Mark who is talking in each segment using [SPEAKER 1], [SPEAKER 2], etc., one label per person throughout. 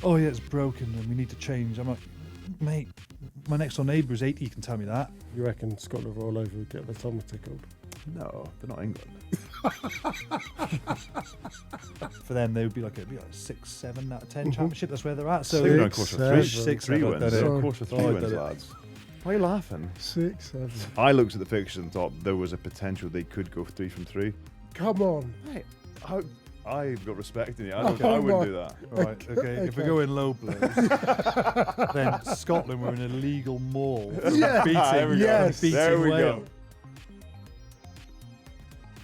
[SPEAKER 1] oh yeah, it's broken and we need to change. I'm like, mate, my next door neighbour is 80, you can tell me that.
[SPEAKER 2] You reckon Scotland roll over and get their tummy tickled?
[SPEAKER 3] No, they're not England.
[SPEAKER 1] For them, they would be like, it'd be like 6, 7 out of 10 championship. That's where they're at. So
[SPEAKER 3] They're on course of three.
[SPEAKER 1] 6,
[SPEAKER 3] Three
[SPEAKER 1] 7.
[SPEAKER 3] wins. They're on course of 3 wins,
[SPEAKER 1] it.
[SPEAKER 3] lads. Why are you laughing?
[SPEAKER 2] 6, 7.
[SPEAKER 3] I looked at the fixtures and thought there was a potential they could go 3 from 3.
[SPEAKER 2] Come on.
[SPEAKER 3] Mate, I've got respect in you.
[SPEAKER 2] Oh
[SPEAKER 3] I wouldn't do that.
[SPEAKER 1] Right, okay. If we go in low blows, then Scotland were in a legal maul.
[SPEAKER 2] Yeah.
[SPEAKER 3] There we go.
[SPEAKER 2] Yes.
[SPEAKER 3] There we go.
[SPEAKER 1] Wales.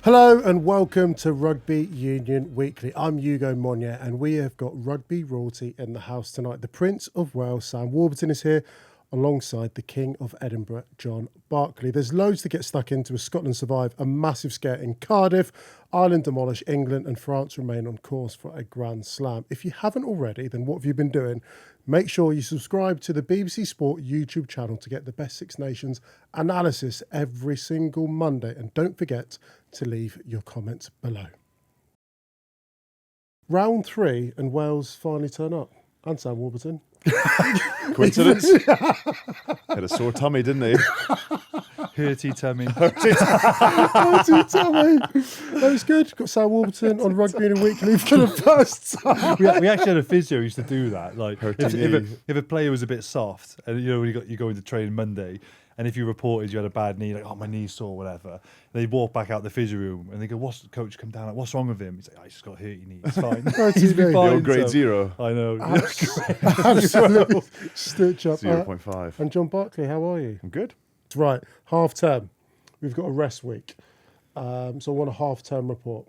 [SPEAKER 2] Hello and welcome to Rugby Union Weekly. I'm Hugo Monnier and we have got rugby royalty in the house tonight. The Prince of Wales, Sam Warburton, is here alongside the King of Edinburgh, John Barclay. There's loads to get stuck into as Scotland survive a massive scare in Cardiff, Ireland demolish England and France remain on course for a Grand Slam. If you haven't already, then what have you been doing? Make sure you subscribe to the BBC Sport YouTube channel to get the best Six Nations analysis every single Monday. And don't forget to leave your comments below. Round 3 and Wales finally turn up. And Sam Warburton.
[SPEAKER 3] Coincidence? Had a sore tummy, didn't he?
[SPEAKER 1] Hurty tummy.
[SPEAKER 2] Hurty tummy. That was good. Got Sam Warburton on Rugby Union Weekly for the first time.
[SPEAKER 1] we actually had a physio who used to do that. Like
[SPEAKER 3] Hurty
[SPEAKER 1] if a player was a bit soft, and you know when you go into training Monday, and if you reported you had a bad knee, like, oh, my knee's sore, whatever, they walk back out the physio room and they go, what's the coach come down? Like, what's wrong with him? He's like, I just got a hurty knee. It's fine. He's been
[SPEAKER 3] The
[SPEAKER 1] fine.
[SPEAKER 3] old grade 0.
[SPEAKER 1] I know.
[SPEAKER 2] Absolutely. Stitch up.
[SPEAKER 3] 0.5.
[SPEAKER 2] And John Barclay, how are you?
[SPEAKER 3] I'm good.
[SPEAKER 2] Right, half term. We've got a rest week. So I want a half term report.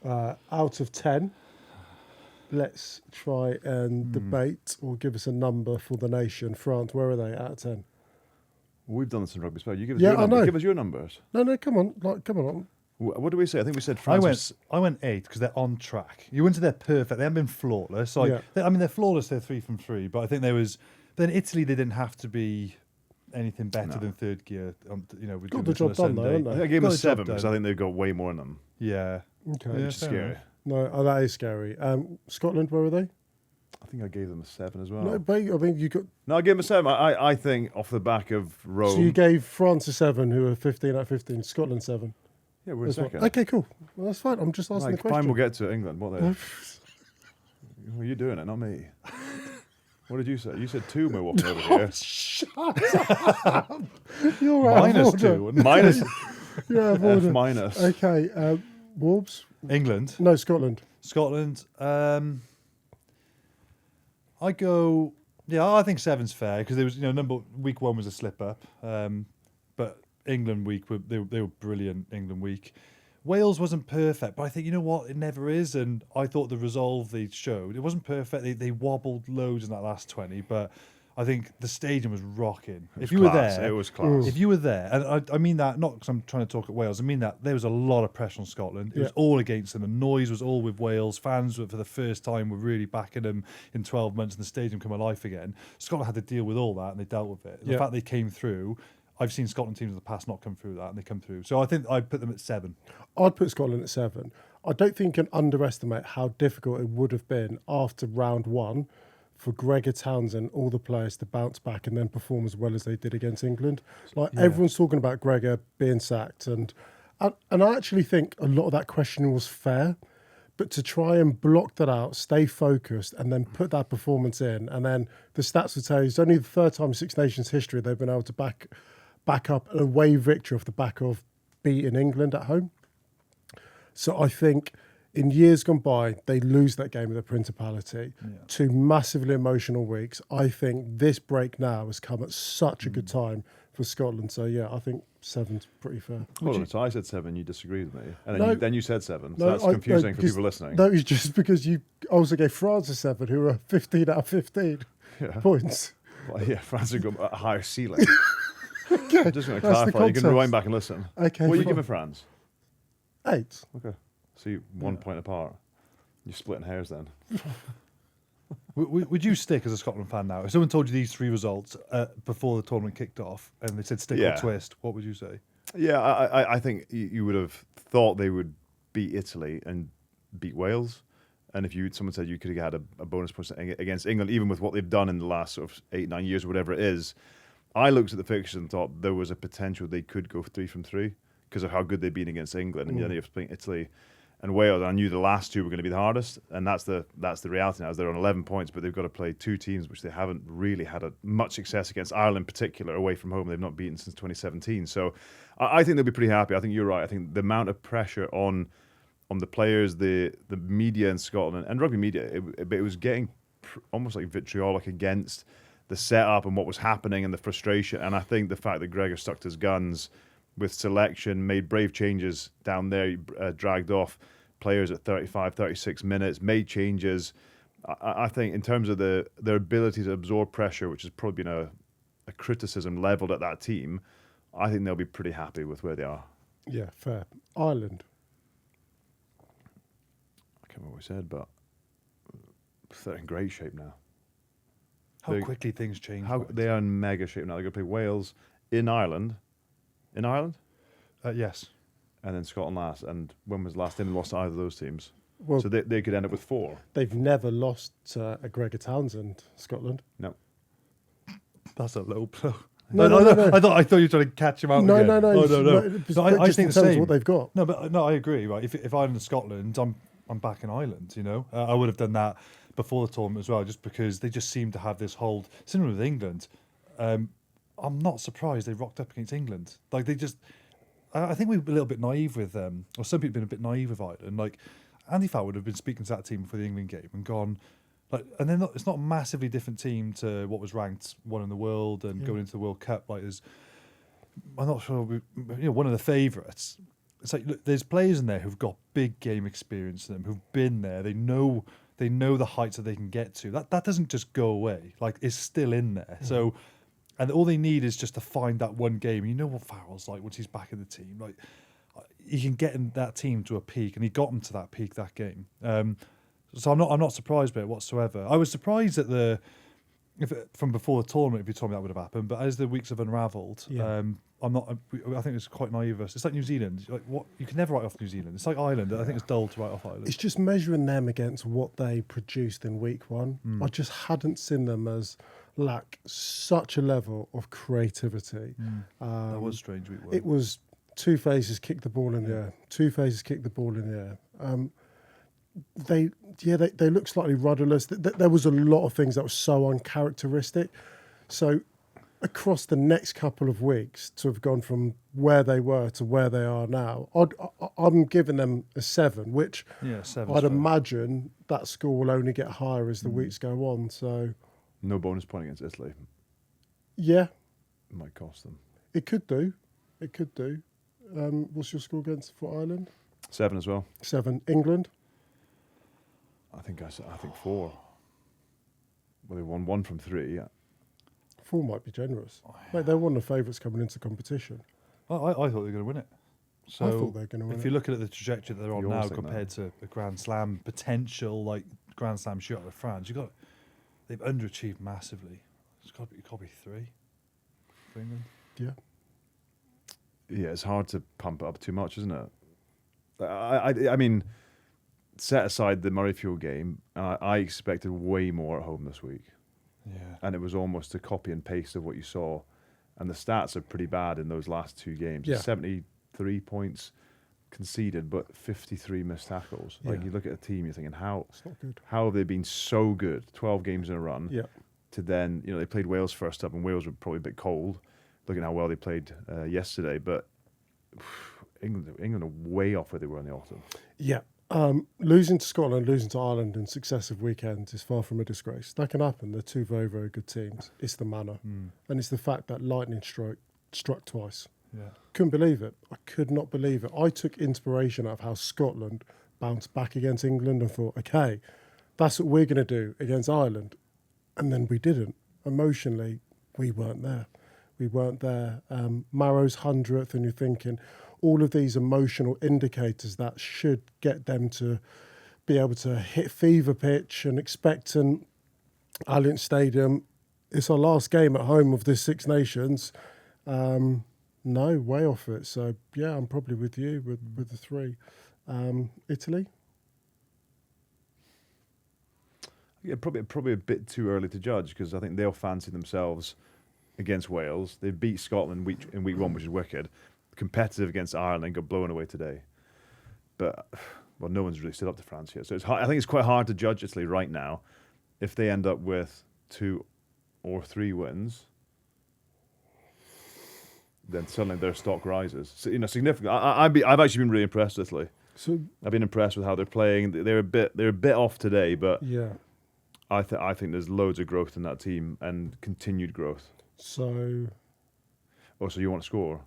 [SPEAKER 2] Out of 10, let's try and debate or give us a number for the nation. France, where are they out of 10?
[SPEAKER 3] Well, we've done this in rugby spell. You give us
[SPEAKER 2] Yeah,
[SPEAKER 3] your
[SPEAKER 2] I
[SPEAKER 3] numbers.
[SPEAKER 2] know.
[SPEAKER 3] Give us your numbers.
[SPEAKER 2] No, come on.
[SPEAKER 3] What do we say? I think we said France.
[SPEAKER 1] I went 8 because they're on track. You went to their perfect. They haven't been flawless. Like,
[SPEAKER 2] Yeah.
[SPEAKER 1] they're flawless. They're 3 from 3. But I think there was. Then Italy, they didn't have to be anything better than third gear. With
[SPEAKER 2] Got
[SPEAKER 1] doing
[SPEAKER 2] the
[SPEAKER 1] this on a
[SPEAKER 2] job done, though,
[SPEAKER 1] Sunday.
[SPEAKER 2] haven't
[SPEAKER 3] I
[SPEAKER 2] they?
[SPEAKER 3] think I gave them
[SPEAKER 1] Got
[SPEAKER 3] a
[SPEAKER 1] the job
[SPEAKER 3] 7 because
[SPEAKER 1] done.
[SPEAKER 3] I think they've got way more in them.
[SPEAKER 1] Yeah.
[SPEAKER 2] Okay.
[SPEAKER 1] Yeah,
[SPEAKER 3] Which is
[SPEAKER 1] fair
[SPEAKER 3] scary.
[SPEAKER 1] enough.
[SPEAKER 2] No, that is scary. Scotland, where are they?
[SPEAKER 3] I think I gave them a 7 as well.
[SPEAKER 2] No, but, I mean, you got.
[SPEAKER 3] No, I gave them a 7. I think off the back of Rome.
[SPEAKER 2] So you gave France a 7, who are 15 out of 15. Scotland 7.
[SPEAKER 3] Yeah, we're in
[SPEAKER 2] As well.
[SPEAKER 3] second.
[SPEAKER 2] Okay, cool. Well, that's fine. I'm just asking the question.
[SPEAKER 3] Fine, we'll get to England. What are you doing it, not me. What did you say? You said 2 when we're walking over here.
[SPEAKER 2] Shut up. You're out
[SPEAKER 1] Minus
[SPEAKER 2] of order.
[SPEAKER 1] 2.
[SPEAKER 3] Minus
[SPEAKER 2] You're out of
[SPEAKER 3] F
[SPEAKER 2] order.
[SPEAKER 3] minus.
[SPEAKER 2] Okay, Warbs?
[SPEAKER 1] England.
[SPEAKER 2] No, Scotland.
[SPEAKER 1] Scotland. I go. Yeah, I think 7's fair because there was week 1 was a slip up, but England week they were brilliant. England week. Wales wasn't perfect, but I think, you know what, it never is. And I thought the resolve they showed, it wasn't perfect. They wobbled loads in that last 20, but I think the stadium was rocking.
[SPEAKER 3] If you were there, it was class.
[SPEAKER 1] If you were there, and I mean that not because I'm trying to talk at Wales, I mean that there was a lot of pressure on Scotland. It was all against them. The noise was all with Wales. Fans were, for the first time, were really backing them in 12 months, and the stadium come alive again. Scotland had to deal with all that, and they dealt with it. The fact they came through, I've seen Scotland teams in the past not come through that, and they come through. So I think I'd put them at 7.
[SPEAKER 2] I'd put Scotland at 7. I don't think you can underestimate how difficult it would have been after round 1 for Gregor Townsend, all the players to bounce back and then perform as well as they did against England. Everyone's talking about Gregor being sacked, and I actually think a lot of that questioning was fair. But to try and block that out, stay focused, and then put that performance in, and then the stats will tell you it's only the third time in Six Nations history they've been able to back up an away victory off the back of beating England at home. So I think in years gone by, they lose that game with the Principality. 2 massively emotional weeks. I think this break now has come at such a good time for Scotland. So, yeah, I think 7's pretty fair.
[SPEAKER 3] Hold on, so I said 7, you disagreed with me. And then you said 7. So that's
[SPEAKER 2] I-
[SPEAKER 3] confusing for
[SPEAKER 2] because-
[SPEAKER 3] people listening.
[SPEAKER 2] No, it's just because you also gave France a 7, who are 15 out of 15 points.
[SPEAKER 3] Well, yeah, France have got a higher ceiling.
[SPEAKER 2] Okay,
[SPEAKER 3] I'm just going to
[SPEAKER 2] that's the
[SPEAKER 3] clarify. You can
[SPEAKER 2] context.
[SPEAKER 3] rewind back and listen.
[SPEAKER 2] Okay,
[SPEAKER 3] What are you
[SPEAKER 2] fine.
[SPEAKER 3] giving France?
[SPEAKER 2] 8.
[SPEAKER 3] Okay. So you 1 point apart. You're splitting hairs then.
[SPEAKER 1] Would you stick as a Scotland fan now? If someone told you these 3 results before the tournament kicked off and they said stick or twist, what would you say?
[SPEAKER 3] Yeah, I think you would have thought they would beat Italy and beat Wales. And if someone said you could have had a bonus point against England, even with what they've done in the last sort of 8-9 years or whatever it is, I looked at the fixtures and thought there was a potential they could go 3 from 3 because of how good they've been against England, and then you have to play Italy and Wales. I knew the last two were going to be the hardest, and that's the reality now. Is they're on 11 points, but they've got to play two teams which they haven't really had much success against. Ireland, in particular, away from home, they've not beaten since 2017. So I think they'll be pretty happy. I think you're right. I think the amount of pressure on the players, the media in Scotland and rugby media, it was getting almost like vitriolic against the setup and what was happening and the frustration. And I think the fact that Gregor stuck to his guns with selection, made brave changes down there, dragged off players at 35, 36 minutes, made changes. I think in terms of their ability to absorb pressure, which has probably been a criticism levelled at that team, I think they'll be pretty happy with where they are.
[SPEAKER 2] Yeah, fair. Ireland.
[SPEAKER 3] I can't remember what we said, but they're in great shape now.
[SPEAKER 1] How quickly things change.
[SPEAKER 3] They are in mega shape now. They're going to play Wales in Ireland. In Ireland?
[SPEAKER 1] Yes.
[SPEAKER 3] And then Scotland last. And when was the last time they lost to either of those teams?
[SPEAKER 2] Well,
[SPEAKER 3] so they could end up with 4.
[SPEAKER 2] They've never lost a Gregor Townsend, Scotland.
[SPEAKER 3] No.
[SPEAKER 1] That's a low blow.
[SPEAKER 2] No.
[SPEAKER 1] I thought you were trying to catch him out.
[SPEAKER 2] No.
[SPEAKER 1] again.
[SPEAKER 2] No.
[SPEAKER 1] I think the same.
[SPEAKER 2] What they've got.
[SPEAKER 1] No, I agree. Right, if Ireland and Scotland, I'm back in Ireland. You know, I would have done that before the tournament as well, just because they just seem to have this hold. Similar with England, I'm not surprised they rocked up against England. Like they just, I think we were a little bit naive with them, or some people have been a bit naive with Ireland. Like Andy Farrell would have been speaking to that team before the England game and gone, like, and then it's not a massively different team to what was ranked one in the world and going into the World Cup. Like I'm not sure, one of the favourites. It's like, look, there's players in there who've got big game experience in them, who've been there. They know the heights that they can get to. That doesn't just go away. Like it's still in there. So. And all they need is just to find that one game. You know what Farrell's like once he's back in the team. Like he can get in that team to a peak, and he got them to that peak that game. So I'm not surprised by it whatsoever. I was surprised at from before the tournament if you told me that would have happened. But as the weeks have unravelled, I'm not. I think it's quite naive of us. It's like New Zealand. Like what you can never write off New Zealand. It's like Ireland. I think it's dull to write off Ireland.
[SPEAKER 2] It's just measuring them against what they produced in week 1. I just hadn't seen them as lack such a level of creativity.
[SPEAKER 1] That was strange week 1.
[SPEAKER 2] It was 2 phases, kick the ball in the air. 2 phases, kick the ball in the air. They look slightly rudderless. There was a lot of things that were so uncharacteristic. So across the next couple of weeks, to have gone from where they were to where they are now, I'm giving them a 7, which
[SPEAKER 1] 7's
[SPEAKER 2] I'd
[SPEAKER 1] fair.
[SPEAKER 2] imagine that score will only get higher as the weeks go on. So
[SPEAKER 3] No bonus point against Italy.
[SPEAKER 2] yeah,
[SPEAKER 3] It might cost them.
[SPEAKER 2] it could do. What's your score for Ireland?
[SPEAKER 3] 7 as well.
[SPEAKER 2] 7. England?
[SPEAKER 3] I think 4. Well, they won 1 from 3. Yeah.
[SPEAKER 2] 4 might be generous. Mate, they're one of the favourites coming into competition.
[SPEAKER 1] I thought they were going to win it. So
[SPEAKER 2] I thought they were going to win
[SPEAKER 1] if
[SPEAKER 2] it.
[SPEAKER 1] you're looking at the trajectory that they're on
[SPEAKER 3] You
[SPEAKER 1] now
[SPEAKER 3] always think
[SPEAKER 1] compared to a Grand Slam potential, like Grand Slam shootout with France, they've underachieved massively. It's got to be 3 for England.
[SPEAKER 2] Yeah.
[SPEAKER 3] Yeah, it's hard to pump it up too much, isn't it? I mean, set aside the Murrayfield game, I expected way more at home this week.
[SPEAKER 1] Yeah.
[SPEAKER 3] And it was almost a copy and paste of what you saw. And the stats are pretty bad in those last 2 games.
[SPEAKER 2] Yeah.
[SPEAKER 3] 73 points conceded, but 53 missed tackles. Like, you look at a team, you're thinking,
[SPEAKER 2] It's not good.
[SPEAKER 3] how have they been so good, 12 games in a run,
[SPEAKER 2] Yeah.
[SPEAKER 3] to then, they played Wales first up, and Wales were probably a bit cold, looking at how well they played yesterday. But England are way off where they were in the autumn.
[SPEAKER 2] Yeah. Losing to Scotland, losing to Ireland in successive weekends is far from a disgrace. That can happen. They're 2 very, very good teams. It's the manner. And it's the fact that lightning struck twice.
[SPEAKER 1] Yeah.
[SPEAKER 2] Couldn't believe it. I could not believe it. I took inspiration out of how Scotland bounced back against England and thought, okay, that's what we're going to do against Ireland. And then we didn't. Emotionally, we weren't there. Marrow's 100th, and you're thinking all of these emotional indicators that should get them to be able to hit fever pitch and expectant. Allianz Stadium, it's our last game at home of this Six Nations. No, way off it. So, yeah, I'm probably with you with the 3. Italy?
[SPEAKER 3] Yeah, probably a bit too early to judge because I think they'll fancy themselves against Wales. They beat Scotland in week 1, which is wicked. Competitive against Ireland, got blown away today. But well, no one's really stood up to France yet, so it's hard, I think it's quite hard to judge Italy right now. If they end up with 2 or 3 wins, then suddenly their stock rises. So, significant. I've actually been really impressed with Italy.
[SPEAKER 2] So
[SPEAKER 3] I've been impressed with how they're playing. They're a bit off today, but
[SPEAKER 2] yeah.
[SPEAKER 3] I think there's loads of growth in that team and continued growth.
[SPEAKER 2] So
[SPEAKER 3] So you want to score?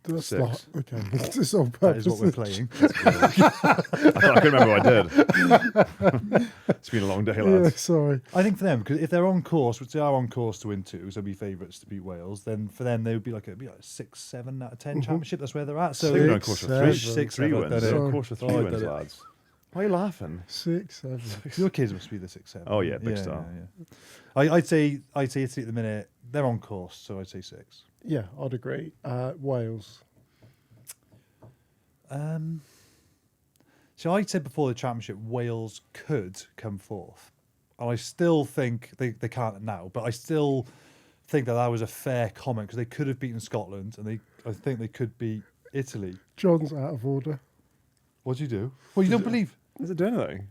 [SPEAKER 2] that's
[SPEAKER 3] 6.
[SPEAKER 2] okay. It's on
[SPEAKER 1] That is
[SPEAKER 2] purpose.
[SPEAKER 1] what we're playing.
[SPEAKER 3] I couldn't remember what I did. It's been a long day,
[SPEAKER 2] Yeah,
[SPEAKER 3] lads.
[SPEAKER 2] sorry.
[SPEAKER 1] I think for them, because if they're on course, which they are on course to win 2, so be favourites to beat Wales, then for them they would be like a 6, 7 out of 10 championship. That's where they're at. So
[SPEAKER 3] They're on course for 3
[SPEAKER 1] 6,
[SPEAKER 3] 3
[SPEAKER 1] I've
[SPEAKER 3] wins.
[SPEAKER 1] done it.
[SPEAKER 3] They're on course for 3
[SPEAKER 1] I've
[SPEAKER 3] wins,
[SPEAKER 1] done it.
[SPEAKER 3] lads. Why are you laughing?
[SPEAKER 2] 6, 7.
[SPEAKER 1] Your kids must be the 6, 7.
[SPEAKER 3] Oh, yeah, big style.
[SPEAKER 1] I'd say Italy at the minute, they're on course, so I'd say 6.
[SPEAKER 2] Yeah, I'd agree. Wales.
[SPEAKER 1] So I said before the championship, Wales could come fourth. And I still think they can't now, but I still think that was a fair comment because they could have beaten Scotland and I think they could beat Italy.
[SPEAKER 2] John's out of order.
[SPEAKER 1] What do you do? Well, you don't believe.
[SPEAKER 3] Is it doing anything?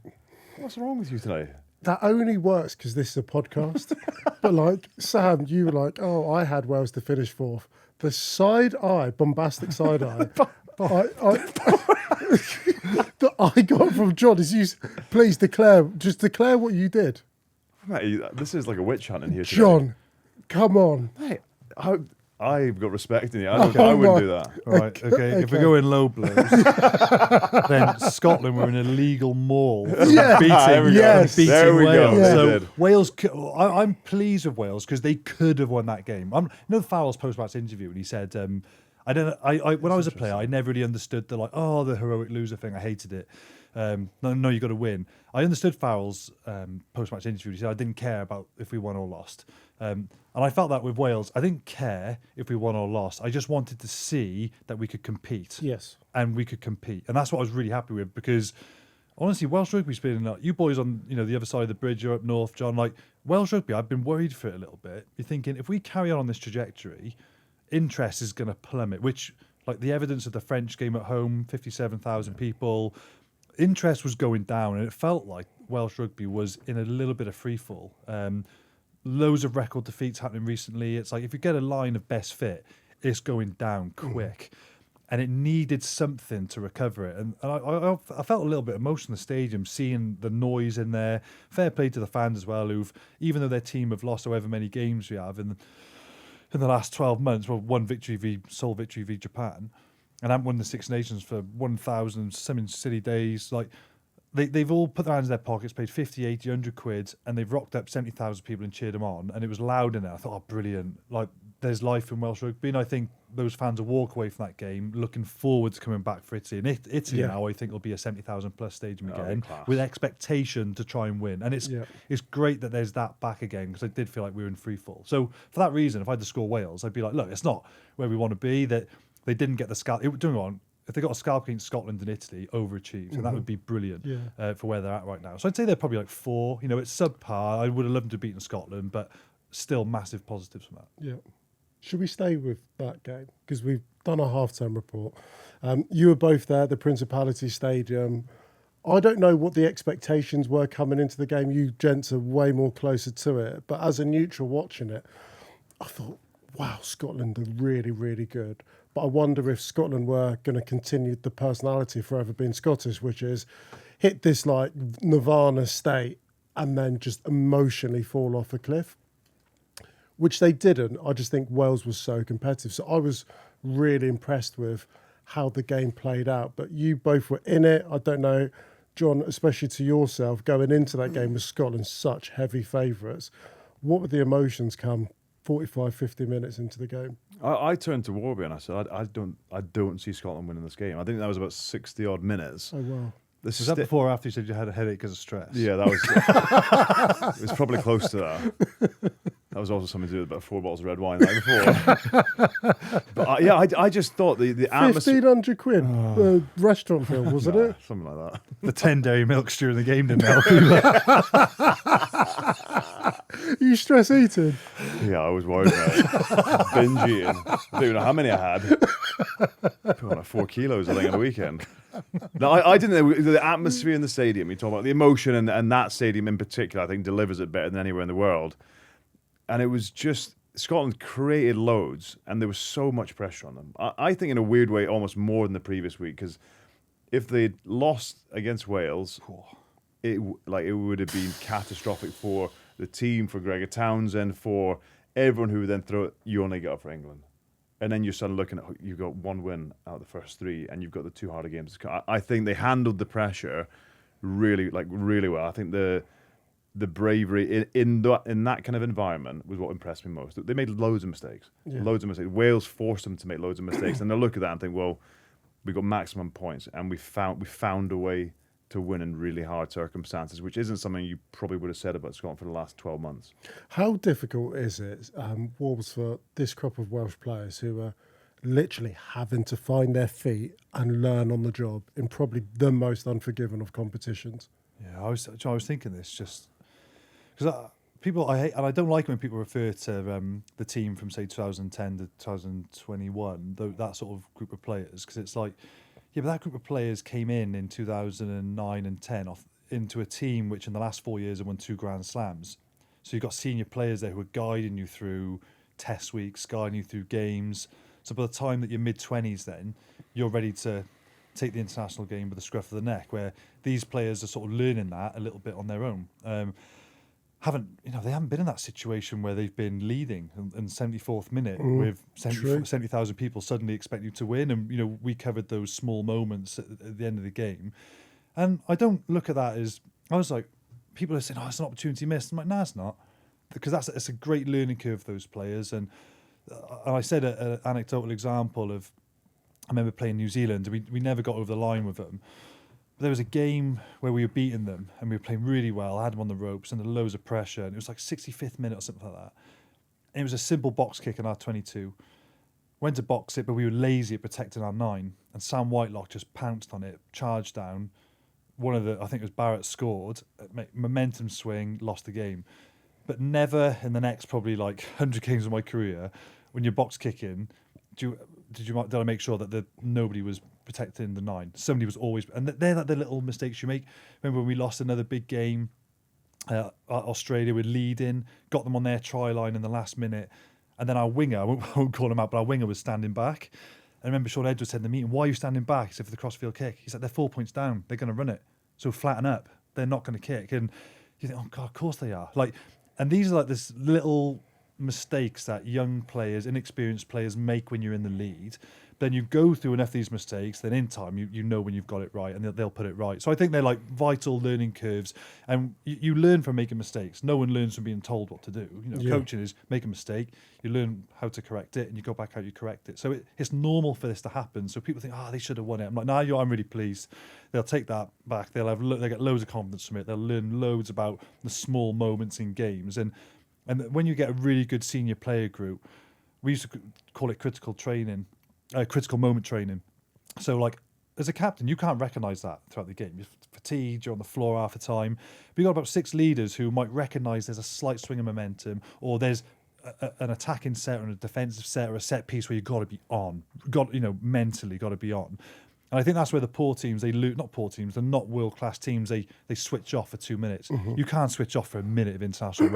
[SPEAKER 3] What's wrong with you today?
[SPEAKER 2] That only works because this is a podcast. But like, Sam, you were like, oh, I had Wales to finish 4th. The side eye, bombastic side eye, that I got from John is you. Please declare what you did.
[SPEAKER 3] Mate, this is like a witch hunt in here today.
[SPEAKER 2] John, come on.
[SPEAKER 3] Mate, I've got respect in you. I wouldn't do that.
[SPEAKER 1] All right, okay. If we go in low blows, then Scotland were in a legal maul from
[SPEAKER 2] Yeah.
[SPEAKER 3] There we
[SPEAKER 1] beating,
[SPEAKER 3] go.
[SPEAKER 1] from beating
[SPEAKER 3] There we go.
[SPEAKER 1] Wales.
[SPEAKER 3] They
[SPEAKER 1] So
[SPEAKER 3] did.
[SPEAKER 1] Wales, I'm pleased with Wales because they could have won that game. Farrell's post-match interview, and he said, when I was a player, I never really understood the heroic loser thing. I hated it. No, you got to win. I understood Farrell's post-match interview. He said I didn't care about if we won or lost, and I felt that with Wales. I didn't care if we won or lost. I just wanted to see that we could compete.
[SPEAKER 2] Yes.
[SPEAKER 1] And we could compete, and that's what I was really happy with because honestly, Welsh rugby's been you boys on the other side of the bridge, you're up north, John. Like Welsh rugby, I've been worried for it a little bit. You're thinking if we carry on this trajectory, interest is going to plummet. Which like the evidence of the French game at home, 57,000 people. Interest was going down, and it felt like Welsh rugby was in a little bit of freefall. Loads of record defeats happening recently. It's like if you get a line of best fit, it's going down quick, and it needed something to recover it. And I felt a little bit emotional in the stadium, seeing the noise in there. Fair play to the fans as well, who've even though their team have lost however many games we have in the last 12 months, well, sole victory v Japan. And haven't won the Six Nations for 1,000 some silly days. Like they've all put their hands in their pockets, paid 50, 80, 100 quid, and they've rocked up 70,000 people and cheered them on. And it was loud in there. I thought, oh, brilliant! Like there's life in Welsh rugby, and I think those fans will walk away from that game looking forward to coming back for Italy. And Italy now, I think, will be a 70,000 plus stadium again with expectation to try and win. And it's great that there's that back again because I did feel like we were in free fall. So for that reason, if I had to score Wales, I'd be like, look, it's not where we want to be. That they didn't get the scalp. If they got a scalp against Scotland and Italy, overachieved, and that would be brilliant for where they're at right now. So I'd say they're probably like 4. It's subpar. I would have loved them to have beaten Scotland, but still massive positives from that.
[SPEAKER 2] Yeah. Should we stay with that game? Because we've done a half-term report. You were both there, the Principality Stadium. I don't know what the expectations were coming into the game. You gents are way more closer to it. But as a neutral watching it, I thought, wow, Scotland are really, really good. But I wonder if Scotland were going to continue the personality forever being Scottish, which is hit this like nirvana state and then just emotionally fall off a cliff, which they didn't. I just think Wales was so competitive. So I was really impressed with how the game played out. But you both were in it. I don't know, John, especially to yourself, going into that game with Scotland, such heavy favourites. What were the emotions come 45, 50 minutes into the game?
[SPEAKER 3] I turned to Warburton and I said, I don't see Scotland winning this game. I think that was about 60 odd minutes.
[SPEAKER 2] Oh wow!
[SPEAKER 1] Was that before or after you said you had a headache because of stress?
[SPEAKER 3] Yeah, that was. It was probably close to that. That was also something to do with about 4 bottles of red wine the night before. But I just thought the atmosphere.
[SPEAKER 2] £1,500 restaurant bill, wasn't it?
[SPEAKER 3] Something like that.
[SPEAKER 1] The 10 dairy milks during the game didn't help.
[SPEAKER 2] Are you stress eating?
[SPEAKER 3] Yeah, I was worried about binge eating. I don't even know how many I had. Put on like 4 kilos, I think, on the weekend. No, I didn't know. The atmosphere in the stadium, you talk about the emotion, and that stadium in particular, I think, delivers it better than anywhere in the world. And it was just, Scotland created loads, and there was so much pressure on them. I think in a weird way, almost more than the previous week, because if they'd lost against Wales, it would have been catastrophic for the team, for Gregor Townsend, for everyone who would then throw it, you only get up for England. And then you're suddenly looking at, you've got 1 win out of the first 3, and you've got the 2 harder games. I think they handled the pressure really well. I think the bravery in that kind of environment was what impressed me most. They made loads of mistakes. Wales forced them to make loads of mistakes, and they look at that and think, well, we got maximum points, and we found a way to win in really hard circumstances, which isn't something you probably would have said about Scotland for the last 12 months.
[SPEAKER 2] How difficult is it, Wolves, for this crop of Welsh players who are literally having to find their feet and learn on the job in probably the most unforgiving of competitions?
[SPEAKER 1] Yeah, I was thinking this just because I hate, and I don't like when people refer to the team from say 2010 to 2021, that sort of group of players, because it's like, yeah, but that group of players came in 2009 and 10 into a team which in the last 4 years have won 2 Grand Slams. So you've got senior players there who are guiding you through test weeks, guiding you through games. So by the time that you're mid-20s then, you're ready to take the international game with the scruff of the neck, where these players are sort of learning that a little bit on their own. They haven't been in that situation where they've been leading in 74th minute with 70,000 people suddenly expect you to win. And, we covered those small moments at the end of the game. And I don't look at that as, I was like, people are saying, it's an opportunity missed. I'm like, no, it's not. Because it's a great learning curve for those players. And I said an anecdotal example of, I remember playing New Zealand, and we never got over the line with them. There was a game where we were beating them and we were playing really well. I had them on the ropes under loads of pressure, and it was like 65th minute or something like that. And it was a simple box kick in our 22. Went to box it, but we were lazy at protecting our 9. And Sam Whitelock just pounced on it, charged down. I think it was Barrett, scored. Momentum swing, lost the game. But never in the next probably like 100 games of my career, when you're box kicking, did I make sure that nobody was protecting the 9? Somebody was always, and they're like the little mistakes you make. Remember when we lost another big game, Australia were leading, got them on their try line in the last minute, and then our winger, I won't call him out, but our winger was standing back. I remember Sean Edwards said in the meeting, "Why are you standing back?" He said, "For the crossfield kick." He said, "They're 4 points down. They're going to run it. So flatten up. They're not going to kick." And you think, "Oh God, of course they are." And these are like this little mistakes that young players, inexperienced players make when you're in the lead. Then you go through enough of these mistakes, then in time you know when you've got it right, and they'll put it right. So I think they're like vital learning curves, and you learn from making mistakes. No one learns from being told what to do. Coaching is make a mistake, you learn how to correct it, and you go back how you correct it. So it's normal for this to happen. So people think, they should have won it. I'm like, no, I'm really pleased. They'll take that back. They'll get loads of confidence from it. They'll learn loads about the small moments in games, and when you get a really good senior player group, we used to call it critical moment training. So like as a captain, you can't recognise that throughout the game. You're fatigued, you're on the floor half the time. But you've got about 6 leaders who might recognise there's a slight swing of momentum, or there's an attacking set or a defensive set or a set piece where you've got to be on. Mentally got to be on. And I think that's where the poor teams, they're not world-class teams, they switch off for 2 minutes. You can't switch off for a minute of international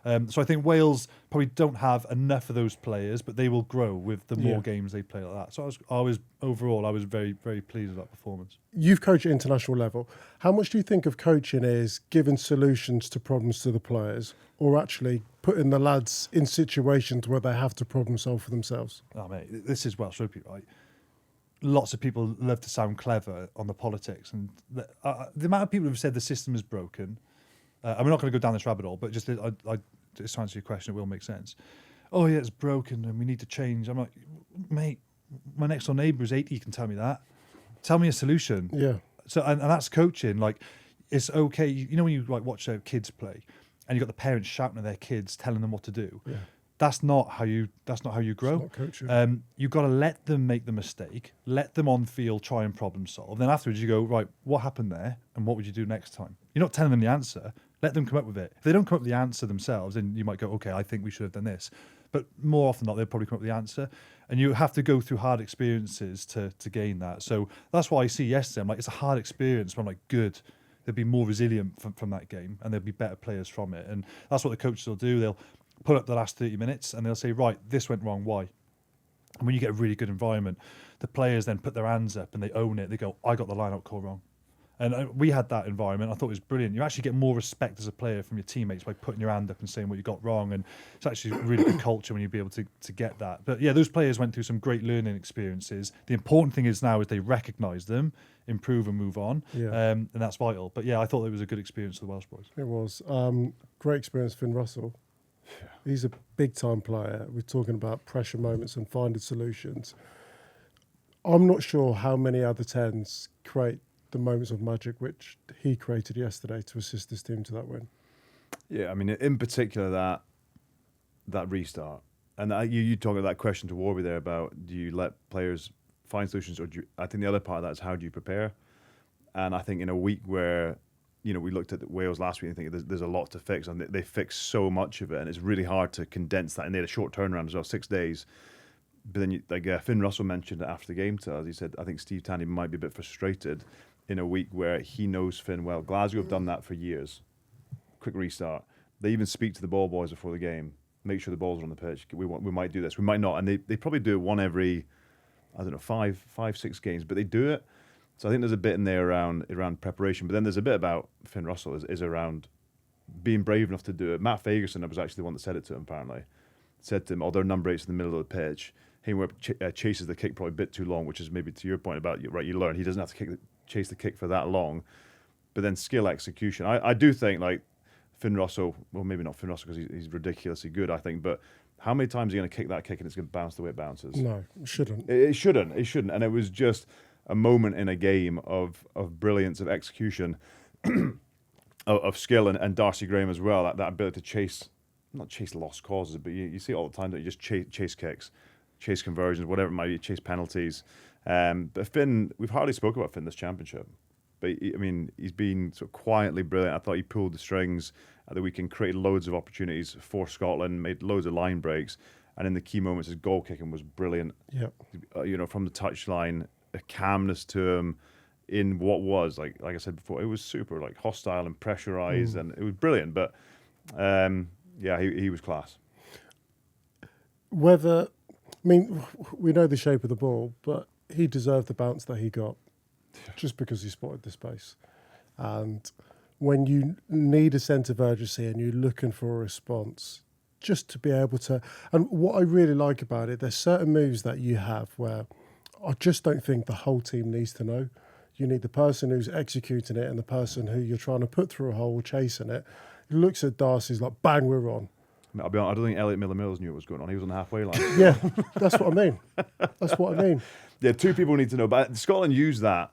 [SPEAKER 1] rugby. So I think Wales probably don't have enough of those players, but they will grow with the more games they play like that. So I was very, very pleased with that performance.
[SPEAKER 2] You've coached at international level. How much do you think of coaching is giving solutions to problems to the players, or actually putting the lads in situations where they have to problem solve for themselves?
[SPEAKER 1] Oh, mate, this is Welsh rugby, right? Lots of people love to sound clever on the politics, and the amount of people who've said the system is broken. I'm not going to go down this rabbit hole, but just to answer your question, it will make sense. Oh yeah, it's broken and we need to change. I'm like, mate, my next door neighbour is 80. Can tell me that. Tell me a solution.
[SPEAKER 2] Yeah.
[SPEAKER 1] So and that's coaching. Like, it's okay. When you like watch kids play, and you've got the parents shouting at their kids, telling them what to do.
[SPEAKER 2] Yeah.
[SPEAKER 1] That's not how you grow.
[SPEAKER 2] It's not coaching.
[SPEAKER 1] You've got to let them make the mistake, let them on field try and problem solve. Then afterwards you go, right, what happened there and what would you do next time? You're not telling them the answer. Let them come up with it. If they don't come up with the answer themselves, then you might go, okay, I think we should have done this. But more often than not, they'll probably come up with the answer. And you have to go through hard experiences to gain that. So that's why I see yesterday, I'm like, it's a hard experience, but I'm like, good. They'll be more resilient from that game and they'll be better players from it. And that's what the coaches will do. They'll put up the last 30 minutes and they'll say, right, this went wrong, why? And when you get a really good environment, the players then put their hands up and they own it. They go, I got the line-out call wrong. And we had that environment. I thought it was brilliant. You actually get more respect as a player from your teammates by putting your hand up and saying what you got wrong. And it's actually a really good culture when you be able to get that. But yeah, those players went through some great learning experiences. The important thing is now is they recognise them, improve and move on.
[SPEAKER 2] Yeah.
[SPEAKER 1] And that's vital. But yeah, I thought it was a good experience for the Welsh boys.
[SPEAKER 2] It was. Great experience, Finn Russell. He's a big-time player. We're talking about pressure moments and finding solutions. I'm not sure how many other 10s create the moments of magic which he created yesterday to assist his team to that win.
[SPEAKER 3] Yeah, I mean, in particular that restart, and you talk about that question to Warby there about do you let players find solutions, or do you, I think the other part of that is how do you prepare? And I think in a week where we looked at Wales last week and think there's a lot to fix, and they fixed so much of it, and it's really hard to condense that. And they had a short turnaround as well, 6 days. But then, Finn Russell mentioned it after the game to us. He said, I think Steve Tandy might be a bit frustrated in a week where he knows Finn well. Glasgow have done that for years. Quick restart. They even speak to the ball boys before the game. Make sure the balls are on the pitch. We might do this. We might not. And they probably do it one every, I don't know, five, 6 games. But they do it. So I think there's a bit in there around preparation. But then there's a bit about Finn Russell is around being brave enough to do it. Matt Fagerson was actually the one that said it to him, apparently. Said to him, although number 8's in the middle of the pitch, he chases the kick probably a bit too long, which is maybe to your point about, right, you learn. He doesn't have to chase the kick for that long. But then skill execution. I do think, like, Finn Russell, well, maybe not Finn Russell because he's ridiculously good, I think, but how many times are you going to kick that kick and it's going to bounce the way it bounces?
[SPEAKER 2] No, it shouldn't.
[SPEAKER 3] It shouldn't. And it was just a moment in a game of brilliance, of execution, of skill, and Darcy Graham as well, that ability to not chase lost causes, but you see it all the time, don't you? Just chase kicks, chase conversions, whatever it might be, chase penalties. But Finn, we've hardly spoken about Finn this championship. But he's been sort of quietly brilliant. I thought he pulled the strings at the weekend, created loads of opportunities for Scotland, made loads of line breaks, and in the key moments, his goal kicking was brilliant.
[SPEAKER 2] Yeah.
[SPEAKER 3] From the touchline, a calmness to him in what was like I said before, it was super like hostile and pressurized, and it was brilliant. But he was class.
[SPEAKER 2] We know the shape of the ball, but he deserved the bounce that he got just because he spotted the space. And when you need a sense of urgency and you're looking for a response, just to be able to... And what I really like about it, there's certain moves that you have where I just don't think the whole team needs to know. You need the person who's executing it and the person who you're trying to put through a hole chasing it. He looks at Darcy's like, bang, we're on.
[SPEAKER 3] I'll be honest, I don't think Elliot Miller-Mills knew what was going on. He was on the halfway line.
[SPEAKER 2] Yeah, that's what I mean.
[SPEAKER 3] Yeah, 2 people need to know. But Scotland use that.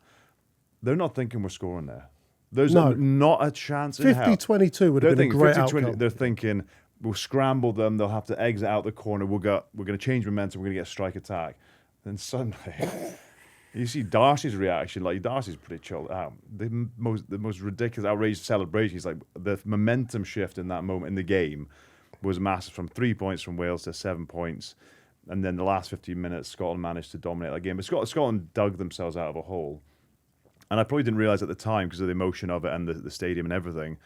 [SPEAKER 3] They're not thinking we're scoring there. There's not a chance in hell.
[SPEAKER 2] 50-22 would have been a great outcome.
[SPEAKER 3] They're thinking, we'll scramble them. They'll have to exit out the corner. We're going to change momentum. We're going to get a strike attack. Then suddenly, you see Darcy's reaction. Like, Darcy's pretty chilled out. The most ridiculous, outrageous celebration. He's like, the momentum shift in that moment in the game was massive, from 3 points from Wales to 7 points. And then the last 15 minutes, Scotland managed to dominate that game. But Scotland dug themselves out of a hole. And I probably didn't realise at the time because of the emotion of it and the stadium and everything.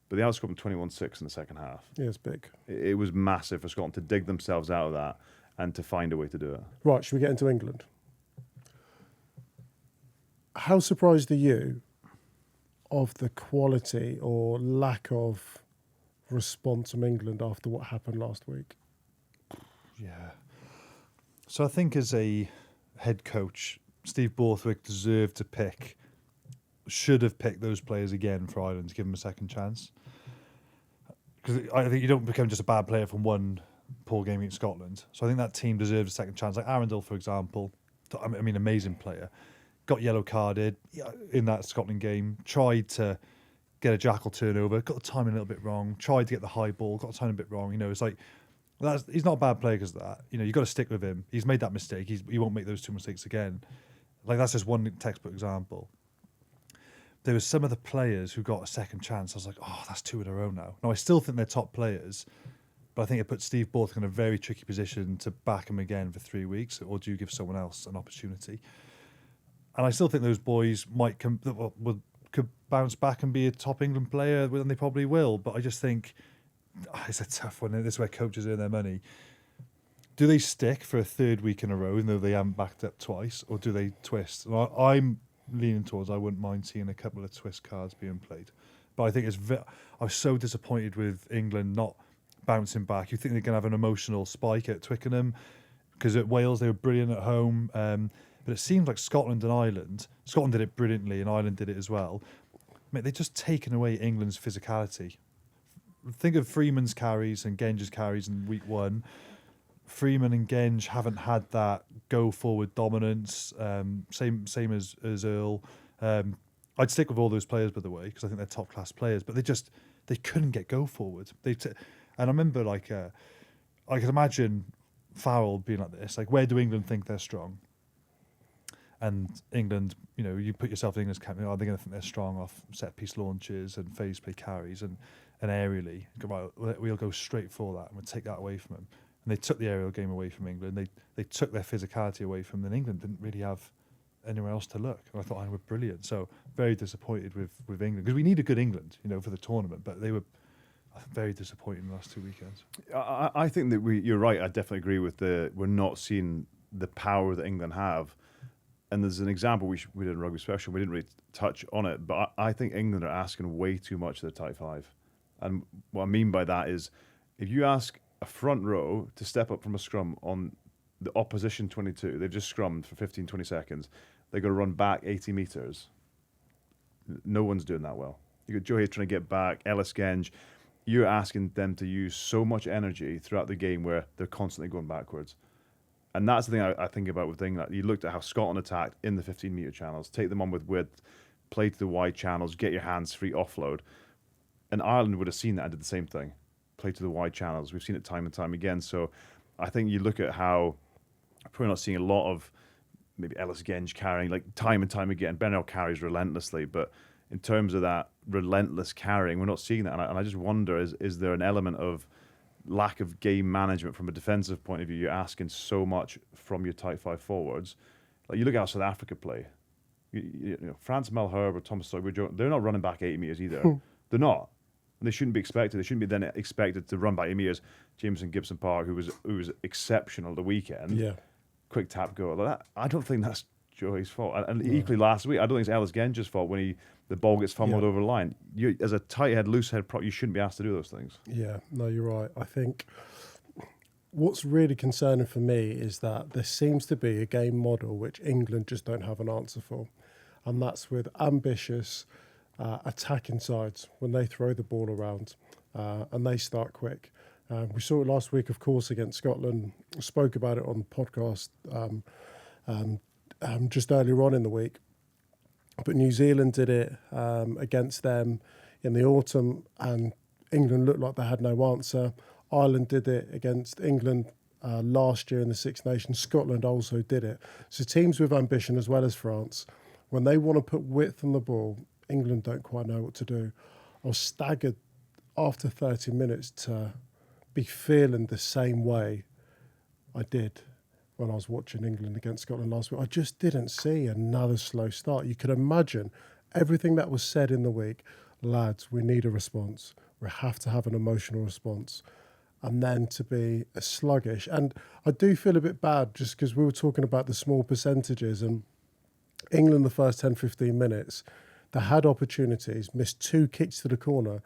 [SPEAKER 3] But they outscored them 21-6 in the second half.
[SPEAKER 2] Yeah, it's big.
[SPEAKER 3] It was massive for Scotland to dig themselves out of that and to find a way to do it.
[SPEAKER 2] Right, should we get into England? How surprised are you of the quality or lack of response from England after what happened last week?
[SPEAKER 1] Yeah. So I think as a head coach, Steve Borthwick should have picked those players again for Ireland to give them a second chance. Because I think you don't become just a bad player from one poor game against Scotland. So I think that team deserves a second chance. Like Arundel, for example, amazing player. Got yellow carded in that Scotland game, tried to get a jackal turnover, got the timing a little bit wrong, tried to get the high ball, got the timing a bit wrong. It's like, he's not a bad player because of that. You've got to stick with him. He's made that mistake. He won't make those 2 mistakes again. Like, that's just one textbook example. There was some of the players who got a second chance. I was like, oh, that's 2 in a row now. Now, I still think they're top players, but I think it puts Steve Borthwick in a very tricky position to back him again for 3 weeks, or do you give someone else an opportunity? And I still think those boys could bounce back and be a top England player, and they probably will. But I just think it's a tough one. This is where coaches earn their money. Do they stick for a 3rd week in a row, even though they haven't backed up twice, or do they twist? And I'm leaning towards I wouldn't mind seeing a couple of twist cards being played. But I think I was so disappointed with England not bouncing back. You think they're going to have an emotional spike at Twickenham, because at Wales they were brilliant at home. But it seems like Scotland did it brilliantly, and Ireland did it as well. Mate, they've just taken away England's physicality. Think of Freeman's carries and Genge's carries in week 1. Freeman and Genge haven't had that go forward dominance. Same as Earl. I'd stick with all those players, by the way, because I think they're top class players. But they couldn't get go forward. And I remember I could imagine Farrell being like this. Like, where do England think they're strong? And England, you put yourself in England's camp. Are they going to think they're strong off set piece launches and phase play carries and aerially? Right, we'll go straight for that and we'll take that away from them. And they took the aerial game away from England. They took their physicality away from them. And England didn't really have anywhere else to look. And I thought, were brilliant. So very disappointed with England, because we need a good England, for the tournament. But they were very disappointed in the last 2 weekends.
[SPEAKER 3] I think that you're right. I definitely agree with we're not seeing the power that England have. And there's an example we did in Rugby Special. We didn't really touch on it, but I think England are asking way too much of the tight 5. And what I mean by that is, if you ask a front row to step up from a scrum on the opposition 22, they've just scrummed for 15, 20 seconds, they're going to run back 80 metres. No one's doing that well. You got Joe Hayes trying to get back, Ellis Genge. You're asking them to use so much energy throughout the game where they're constantly going backwards. And that's the thing I think about with England. You looked at how Scotland attacked in the 15-metre channels, take them on with width, play to the wide channels, get your hands free, offload. And Ireland would have seen that and did the same thing, play to the wide channels. We've seen it time and time again. So I think you look at how probably not seeing a lot of maybe Ellis Genge carrying, like time and time again. Benel carries relentlessly, but in terms of that relentless carrying, we're not seeing that. And I just wonder, is there an element of lack of game management from a defensive point of view? You're asking so much from your tight 5 forwards. Like, you look at how South Africa play. France Malherbe or Thomas Sawyer, they're not running back 80 metres either. They're not. And they shouldn't be expected. They shouldn't be then expected to run back 80 metres. Jameson Gibson Park, who was exceptional the weekend. Yeah. Quick tap goal. Like that, I don't think that's Joey's fault. And equally last week, I don't think it's Ellis Genge's fault when the ball gets fumbled over the line. You, as a tight head, loose head prop, you shouldn't be asked to do those things.
[SPEAKER 2] Yeah, no, you're right. I think what's really concerning for me is that there seems to be a game model which England just don't have an answer for. And that's with ambitious attacking sides when they throw the ball around and they start quick. We saw it last week, of course, against Scotland. Spoke about it on the podcast just earlier on in the week. But New Zealand did it against them in the autumn, and England looked like they had no answer. Ireland did it against England last year in the Six Nations. Scotland also did it. So teams with ambition, as well as France, when they want to put width on the ball, England don't quite know what to do. I was staggered after 30 minutes to be feeling the same way I did when I was watching England against Scotland last week. I just didn't see another slow start. You could imagine everything that was said in the week. Lads, we need a response. We have to have an emotional response. And then to be sluggish. And I do feel a bit bad just because we were talking about the small percentages, and England the first 10, 15 minutes, they had opportunities, missed 2 kicks to the corner.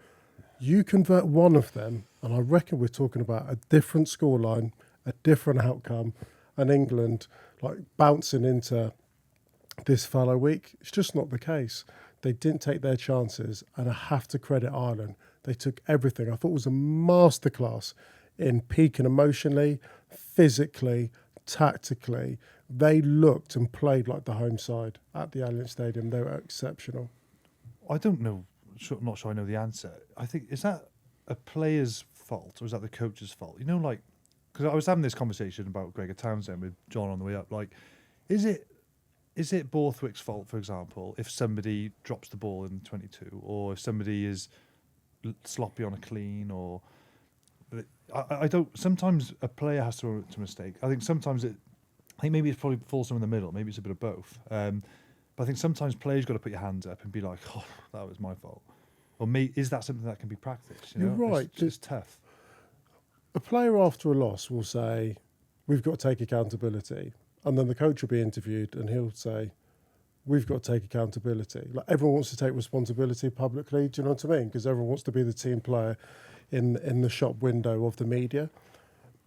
[SPEAKER 2] You convert one of them, and I reckon we're talking about a different scoreline, a different outcome, and England like bouncing into this fallow week. It's just not the case. They didn't take their chances, and I have to credit Ireland. They took everything. I thought it was a masterclass in peaking emotionally, physically, tactically. They looked and played like the home side at the Allianz Stadium. They were exceptional.
[SPEAKER 1] I don't know. not sure I know the answer. I think, is that a player's fault or is that the coach's fault? You know, like, because I was having this conversation about Gregor Townsend with John on the way up. Like, is it Borthwick's fault, for example, if somebody drops the ball in 22, or if somebody is sloppy on a clean, or I don't. Sometimes a player has to mistake. I think sometimes I think maybe it's probably falls somewhere in the middle. Maybe it's a bit of both. But I think sometimes players got to put your hands up and be like, "Oh, that was my fault." Or is that something that can be practiced? You know?
[SPEAKER 2] You're right.
[SPEAKER 1] It's tough.
[SPEAKER 2] A player after a loss will say, "We've got to take accountability," and then the coach will be interviewed and he'll say, "We've got to take accountability." Like, everyone wants to take responsibility publicly. Do you know what I mean? Because everyone wants to be the team player in the shop window of the media.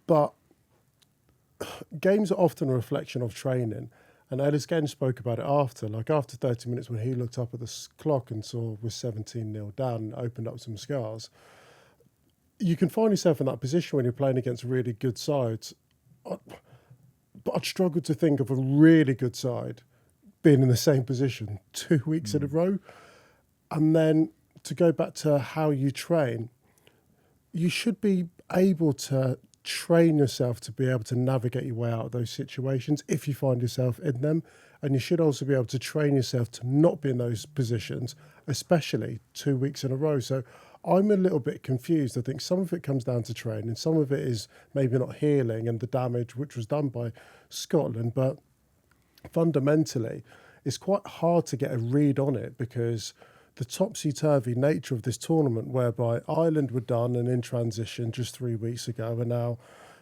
[SPEAKER 2] But games are often a reflection of training. And Ellis Genge spoke about it after. Like, after 30 minutes, when he looked up at the clock and saw we're 17-0 down and opened up some scars, you can find yourself in that position when you're playing against really good sides. But I'd struggle to think of a really good side being in the same position 2 weeks in a row. And then to go back to how you train, you should be able to train yourself to be able to navigate your way out of those situations if you find yourself in them. And you should also be able to train yourself to not be in those positions, especially 2 weeks in a row. So I'm a little bit confused. I think some of it comes down to training. Some of it is maybe not healing and the damage which was done by Scotland. But fundamentally, it's quite hard to get a read on it because the topsy-turvy nature of this tournament, whereby Ireland were done and in transition just 3 weeks ago and now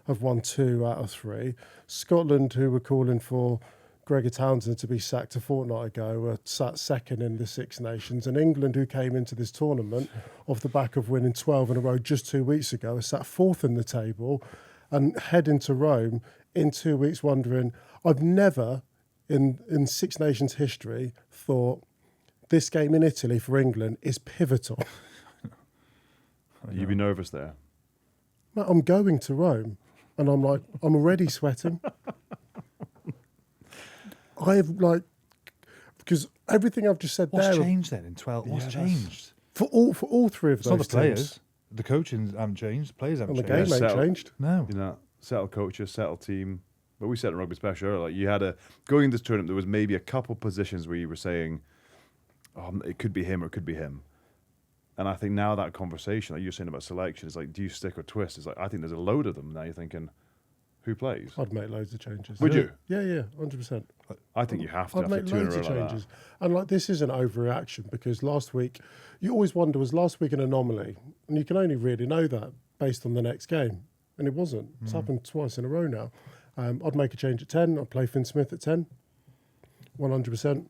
[SPEAKER 2] have won 2 out of 3. Scotland, who were calling for Gregor Townsend to be sacked a fortnight ago, were sat second in the Six Nations. And England, who came into this tournament off the back of winning 12 in a row just 2 weeks ago, are sat fourth in the table and head into Rome in 2 weeks wondering, I've never in Six Nations history thought this game in Italy for England is pivotal.
[SPEAKER 3] You'd be nervous there.
[SPEAKER 2] Matt, I'm going to Rome and I'm like, I'm already sweating. Because everything I've just said
[SPEAKER 1] What's
[SPEAKER 2] there.
[SPEAKER 1] changed then in 12? What's changed?
[SPEAKER 2] For all three of
[SPEAKER 1] It's
[SPEAKER 2] those
[SPEAKER 1] not the players.
[SPEAKER 2] teams.
[SPEAKER 1] The coaching haven't changed. The players haven't
[SPEAKER 2] And the
[SPEAKER 1] changed.
[SPEAKER 2] game ain't
[SPEAKER 3] Settled.
[SPEAKER 2] changed.
[SPEAKER 1] No.
[SPEAKER 3] You know, settled coaches, settled team. But we said in Rugby Special earlier, like, you had going into this tournament, there was maybe a couple positions where you were saying, it could be him or it could be him. And I think now that conversation, like you're saying about selection, is like, do you stick or twist? It's like, I think there's a load of them. Now you're thinking, who plays?
[SPEAKER 2] I'd make loads of changes.
[SPEAKER 3] Would you?
[SPEAKER 2] Yeah, 100%.
[SPEAKER 3] I think you have to
[SPEAKER 2] I'd
[SPEAKER 3] after
[SPEAKER 2] make
[SPEAKER 3] 2 in a
[SPEAKER 2] loads
[SPEAKER 3] row
[SPEAKER 2] of
[SPEAKER 3] like
[SPEAKER 2] changes. And like, this is an overreaction because last week, you always wonder, was last week an anomaly? And you can only really know that based on the next game. And it wasn't. It's happened twice in a row now. I'd make a change at 10. I'd play Finn Smith at 10. 100%.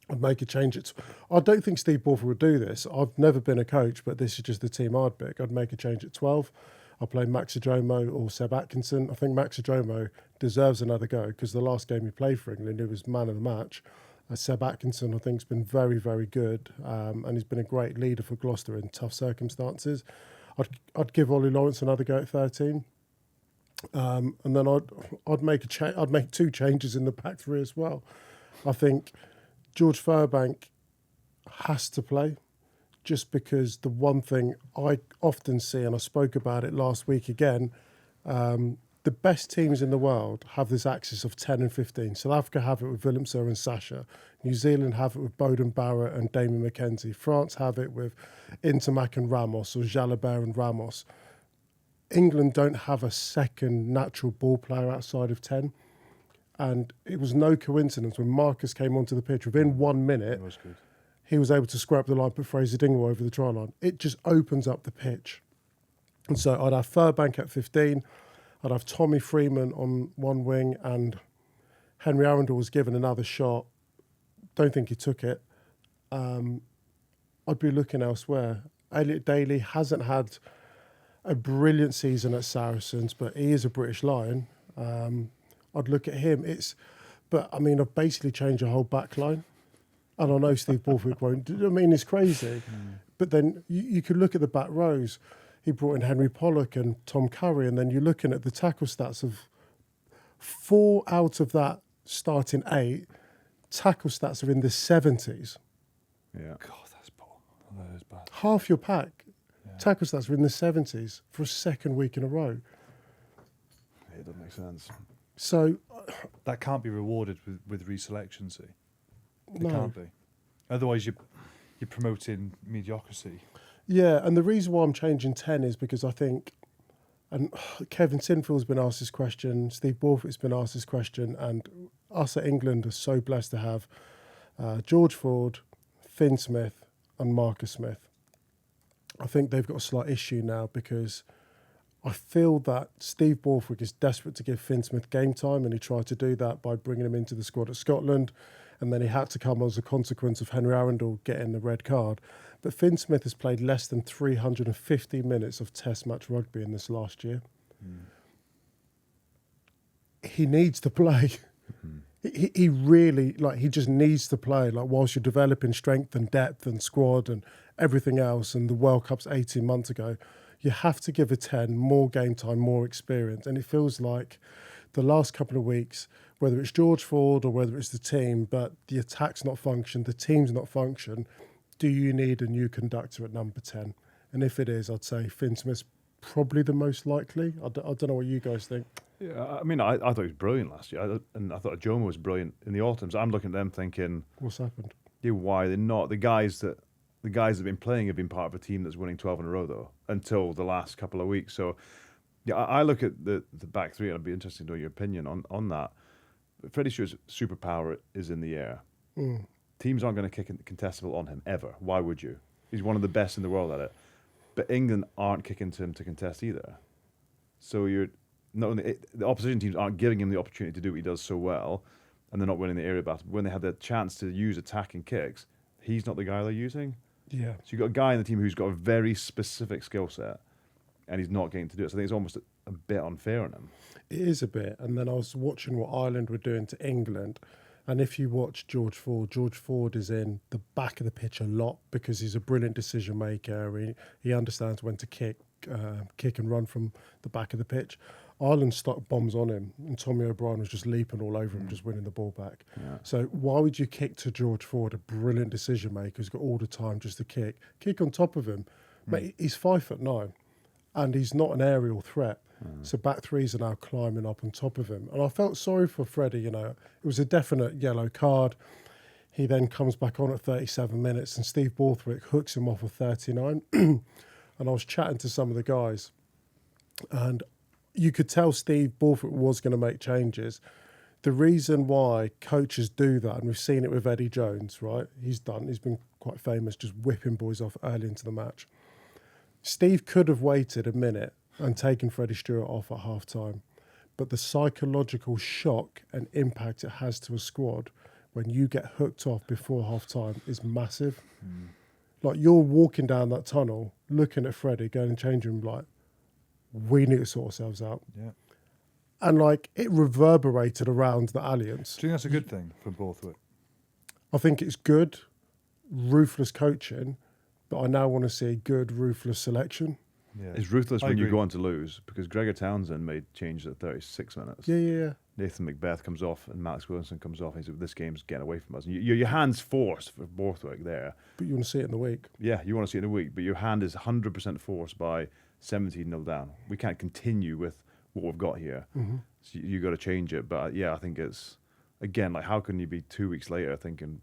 [SPEAKER 2] I'd make a change at... I don't think Steve Borthwick would do this. I've never been a coach, but this is just the team I'd pick. I'd make a change at 12. I'll play Max Ajomo or Seb Atkinson. I think Max Ajomo deserves another go because the last game he played for England, he was man of the match. Seb Atkinson, I think, has been very, very good, and he's been a great leader for Gloucester in tough circumstances. I'd give Ollie Lawrence another go at 13, and then I'd make I'd make 2 changes in the back 3 as well. I think George Furbank has to play. Just because the one thing I often see, and I spoke about it last week again, the best teams in the world have this axis of 10 and 15. South Africa have it with Willemse and Sasha. New Zealand have it with Bowden Barrett and Damien McKenzie. France have it with Intermac and Ramos, or Jalabert and Ramos. England don't have a second natural ball player outside of 10. And it was no coincidence when Marcus came onto the pitch within 1 minute.
[SPEAKER 1] It was good.
[SPEAKER 2] He was able to scrap the line, put Fraser Dingwall over the try line. It just opens up the pitch. And so I'd have Furbank at 15. I'd have Tommy Freeman on one wing, and Henry Arundel was given another shot. Don't think he took it. I'd be looking elsewhere. Elliot Daly hasn't had a brilliant season at Saracens, but he is a British Lion. I'd look at him. But I've basically changed the whole back line. And I know Steve Borthwick won't. It's crazy. But then you could look at the back rows. He brought in Henry Pollock and Tom Curry, and then you're looking at the tackle stats of 4 out of that starting 8. Tackle stats are in the 70s.
[SPEAKER 3] Yeah.
[SPEAKER 1] God, that's poor. Oh, that is bad.
[SPEAKER 2] Half your pack.
[SPEAKER 1] Yeah.
[SPEAKER 2] Tackle stats were in the 70s for a second week in a row.
[SPEAKER 3] It doesn't make sense.
[SPEAKER 2] So,
[SPEAKER 1] That can't be rewarded with reselection, see? It
[SPEAKER 2] no.
[SPEAKER 1] can't be. Otherwise, you're promoting mediocrity.
[SPEAKER 2] Yeah, and the reason why I'm changing 10 is because I think, and Kevin Sinfield's been asked this question, Steve Borthwick's been asked this question, and us at England are so blessed to have George Ford, Finn Smith, and Marcus Smith. I think they've got a slight issue now because I feel that Steve Borthwick is desperate to give Finn Smith game time, and he tried to do that by bringing him into the squad at Scotland, and then he had to come as a consequence of Henry Arundel getting the red card. But Finn Smith has played less than 350 minutes of Test match rugby in this last year. He needs to play. He really, he just needs to play. Whilst you're developing strength and depth and squad and everything else, and the World Cup's 18 months ago, you have to give a 10 more game time, more experience. And it feels like the last couple of weeks, whether it's George Ford or whether it's the team, but the attack's not functioned, the team's not functioned, do you need a new conductor at number 10? And if it is, I'd say Finn Smith's probably the most likely. I don't know what you guys think.
[SPEAKER 3] Yeah, I mean, I thought he was brilliant last year, and I thought Jomo was brilliant in the autumn. So I'm looking at them thinking,
[SPEAKER 2] What's happened?
[SPEAKER 3] yeah, why they're not the guys that have been playing have been part of a team that's winning 12 in a row though until the last couple of weeks. So yeah, I look at the back three, and I'd be interested to know your opinion on that. Freddie Stewart's superpower is in the air. Teams aren't going to kick a contestable on him ever. Why would you? He's one of the best in the world at it. But England aren't kicking to him to contest either. So you're not only the opposition teams aren't giving him the opportunity to do what he does so well, and they're not winning the area battle. But when they have the chance to use attacking kicks, he's not the guy they're using.
[SPEAKER 2] Yeah.
[SPEAKER 3] So you've got a guy in the team who's got a very specific skill set, and he's not getting to do it. So I think it's almost a bit unfair on him.
[SPEAKER 2] It is a bit. And then I was watching what Ireland were doing to England. And if you watch George Ford is in the back of the pitch a lot because he's a brilliant decision maker. He understands when to kick and run from the back of the pitch. Ireland stuck bombs on him, and Tommy O'Brien was just leaping all over him, just winning the ball back.
[SPEAKER 3] Yeah.
[SPEAKER 2] So why would you kick to George Ford, a brilliant decision maker who's got all the time just to kick? Kick on top of him. Mate, he's 5'9", and he's not an aerial threat. So back threes are now climbing up on top of him. And I felt sorry for Freddie, It was a definite yellow card. He then comes back on at 37 minutes, and Steve Borthwick hooks him off at 39. And I was chatting to some of the guys, and you could tell Steve Borthwick was going to make changes. The reason why coaches do that, and we've seen it with Eddie Jones, right? He's been quite famous just whipping boys off early into the match. Steve could have waited a minute and taken Freddie Stewart off at half-time. But the psychological shock and impact it has to a squad when you get hooked off before half-time is massive. You're walking down that tunnel, looking at Freddie, going and changing room, we need to sort ourselves out.
[SPEAKER 1] Yeah.
[SPEAKER 2] And it reverberated around the Alliance.
[SPEAKER 1] Do you think that's a good thing for Borthwick?
[SPEAKER 2] I think it's good, ruthless coaching, but I now want to see good, ruthless selection.
[SPEAKER 1] Yeah.
[SPEAKER 3] It's ruthless
[SPEAKER 1] I
[SPEAKER 3] when you
[SPEAKER 1] agree.
[SPEAKER 3] go on to lose, because Gregor Townsend made changes at 36 minutes.
[SPEAKER 2] Yeah.
[SPEAKER 3] Nathan Macbeth comes off and Max Wilson comes off, and he said, this game's getting away from us. And your hand's forced for Borthwick there.
[SPEAKER 2] But you want to see it in the week.
[SPEAKER 3] Yeah, you want to see it in a week, but your hand is 100% forced by 17-0 down. We can't continue with what we've got here. So you got to change it. But yeah, I think it's, again, how can you be 2 weeks later thinking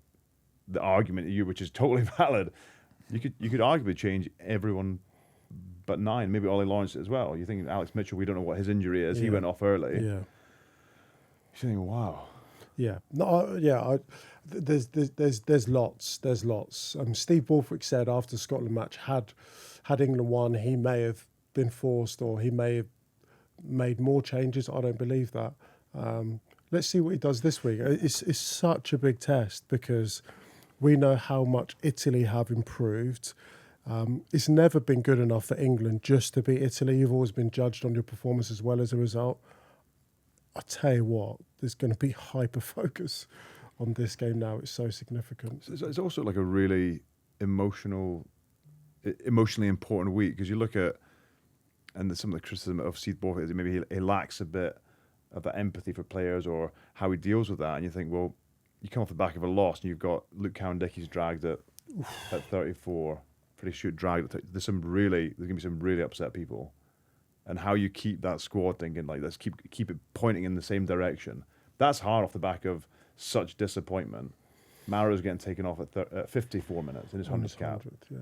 [SPEAKER 3] the argument which is totally valid, you could arguably change everyone but 9, maybe Ollie Lawrence as well. You think Alex Mitchell, we don't know what his injury is. He
[SPEAKER 2] Yeah.
[SPEAKER 3] went off early.
[SPEAKER 2] Yeah.
[SPEAKER 3] You're thinking, wow.
[SPEAKER 2] Yeah, there's lots. Steve Borthwick said after the Scotland match, had England won, he may have been forced or he may have made more changes. I don't believe that. Let's see what he does this week. It's such a big test because we know how much Italy have improved. It's never been good enough for England just to beat Italy. You've always been judged on your performance as well as a result. I tell you what, there's going to be hyper focus on this game now. It's so significant.
[SPEAKER 3] It's also a really emotionally important week, because you look at, and some of the criticism of Steve Borthwick is maybe he lacks a bit of that empathy for players or how he deals with that. And you think, well, you come off the back of a loss and you've got Luke Cowan-Dickey's dragged at 34, for a shoot drag. There's going to be some really upset people. And how you keep that squad thinking, like, let's keep it pointing in the same direction. That's hard off the back of such disappointment. Maro's getting taken off at 54 minutes in his 100th cap.
[SPEAKER 2] Yeah.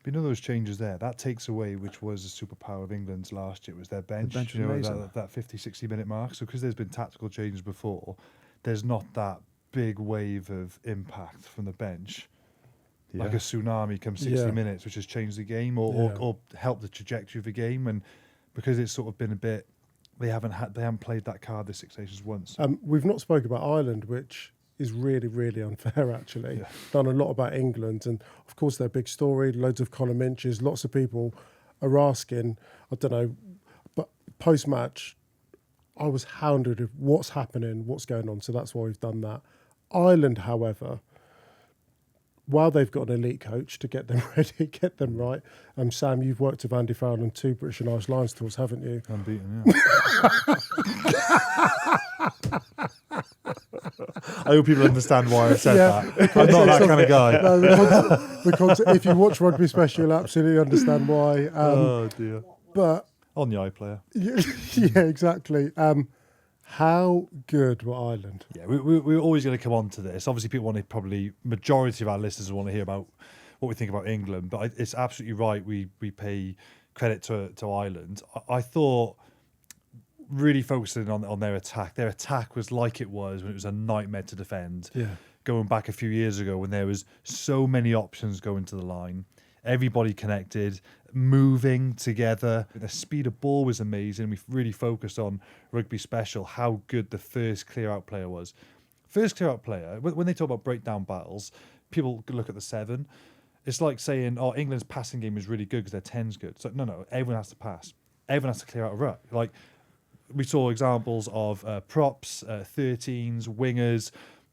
[SPEAKER 1] But you know those changes there, that takes away, which was a superpower of England's last year, was their bench.
[SPEAKER 3] The bench
[SPEAKER 1] you know,
[SPEAKER 3] was amazing.
[SPEAKER 1] that 50, 60-minute mark. So because there's been tactical changes before, there's not that big wave of impact from the bench.
[SPEAKER 3] Yeah.
[SPEAKER 1] Like a tsunami comes 60 minutes, which has changed the game or helped the trajectory of the game. And because it's sort of been a bit, they haven't played that card, the Six Nations, once.
[SPEAKER 2] We've not spoke about Ireland, which is really, really unfair, actually.
[SPEAKER 1] Yeah.
[SPEAKER 2] Done a lot about England. And, of course, their big story, loads of Conor Minches. Lots of people are asking, I don't know, but post-match, I was hounded of what's happening, what's going on. So that's why we've done that. Ireland, however, while they've got an elite coach to get them ready, get them right. Sam, you've worked with Andy Farrell on 2 British and Irish Lions tours, haven't you?
[SPEAKER 1] Unbeaten, yeah. I hope people understand why I said that. I'm not that kind of guy.
[SPEAKER 2] No, because if you watch Rugby Special, you'll absolutely understand why.
[SPEAKER 1] Oh, dear.
[SPEAKER 2] But
[SPEAKER 1] On the iPlayer.
[SPEAKER 2] yeah, exactly. How good were Ireland?
[SPEAKER 1] Yeah, we're always going to come on to this. Obviously, people want to majority of our listeners want to hear about what we think about England, but it's absolutely right. We pay credit to Ireland. I thought really focusing on their attack. Their attack was like it was when it was a nightmare to defend.
[SPEAKER 2] Yeah.
[SPEAKER 1] Going back a few years ago when there was so many options going to the line, everybody connected, moving together. The speed of ball was amazing. We really focused on Rugby Special, how good the first clear-out player was. First clear-out player, when they talk about breakdown battles, people look at the 7. It's like saying, oh, England's passing game is really good because their 10's good. So no, everyone has to pass. Everyone has to clear out a ruck. Like, we saw examples of props, 13s, wingers,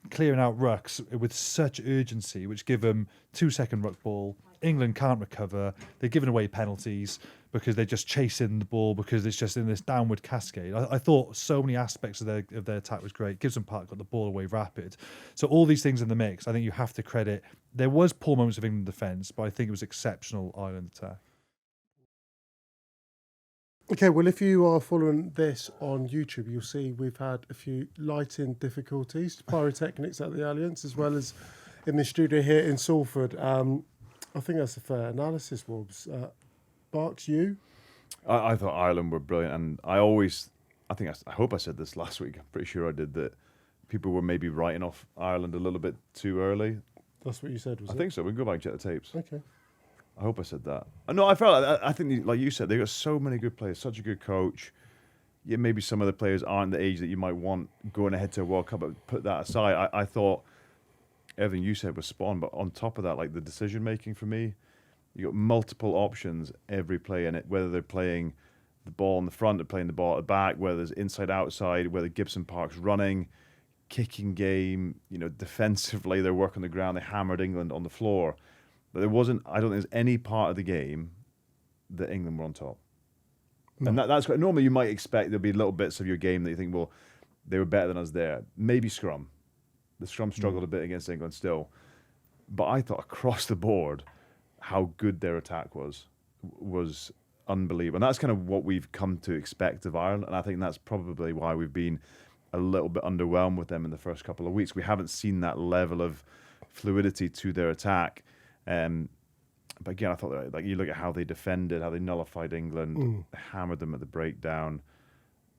[SPEAKER 1] clearing out rucks with such urgency, which give them 2-second ruck ball. England can't recover. They're giving away penalties because they're just chasing the ball because it's just in this downward cascade. I thought so many aspects of their attack was great. Gibson Park got the ball away rapid. So all these things in the mix, I think you have to credit. There was poor moments of England defence, but I think it was exceptional Ireland attack.
[SPEAKER 2] Okay, well, if you are following this on YouTube, you'll see we've had a few lighting difficulties, pyrotechnics at the Alliance, as well as in the studio here in Salford. I think that's a fair analysis, Wobbs. Barks, you?
[SPEAKER 3] I thought Ireland were brilliant, and I hope I said this last week. I'm pretty sure I did, that people were maybe writing off Ireland a little bit too early.
[SPEAKER 2] That's what you said, was it?
[SPEAKER 3] I think so. We can go back and check the tapes.
[SPEAKER 2] Okay.
[SPEAKER 3] I hope I said that. No, I felt I think, like you said, they've got so many good players, such a good coach. Yeah, maybe some of the players aren't the age that you might want going ahead to a World Cup, but put that aside, I thought everything you said was spot on. But on top of that, like the decision making for me, you got multiple options every play in it, whether they're playing the ball in the front, they're playing the ball at the back, whether it's inside, outside, whether Gibson Park's running, kicking game, defensively, they're working the ground, they hammered England on the floor. But I don't think there's any part of the game that England were on top. No. And that's what normally you might expect there'll be little bits of your game that you think, well, they were better than us there. Maybe scrum. The scrum struggled a bit against England still. But I thought across the board, how good their attack was unbelievable. And that's kind of what we've come to expect of Ireland. And I think that's probably why we've been a little bit underwhelmed with them in the first couple of weeks. We haven't seen that level of fluidity to their attack. But again, I thought that, you look at how they defended, how they nullified England, hammered them at the breakdown.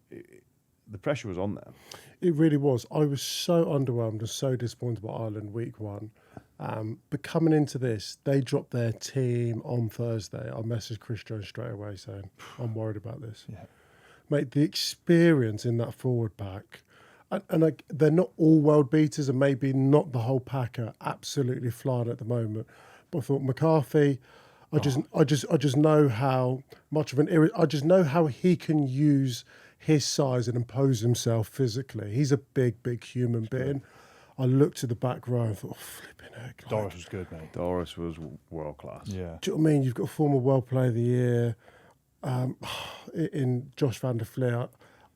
[SPEAKER 3] The pressure was on them.
[SPEAKER 2] It really was. I was so underwhelmed and so disappointed by Ireland week 1. But coming into this, they dropped their team on Thursday. I messaged Chris Jones straight away saying, I'm worried about this. Yeah. Mate, the experience in that forward pack, and they're not all world beaters, and maybe not the whole pack are absolutely flying at the moment. But I thought McCarthy, I just know how much of I just know how he can use his size and impose himself physically. He's a big, big human being. I looked at the back row and thought, flipping heck.
[SPEAKER 1] Doris was good, mate.
[SPEAKER 3] Doris was world class.
[SPEAKER 2] Do
[SPEAKER 1] Yeah.
[SPEAKER 2] you know what I mean? You've got a former World Player of the Year in Josh van der Fleer.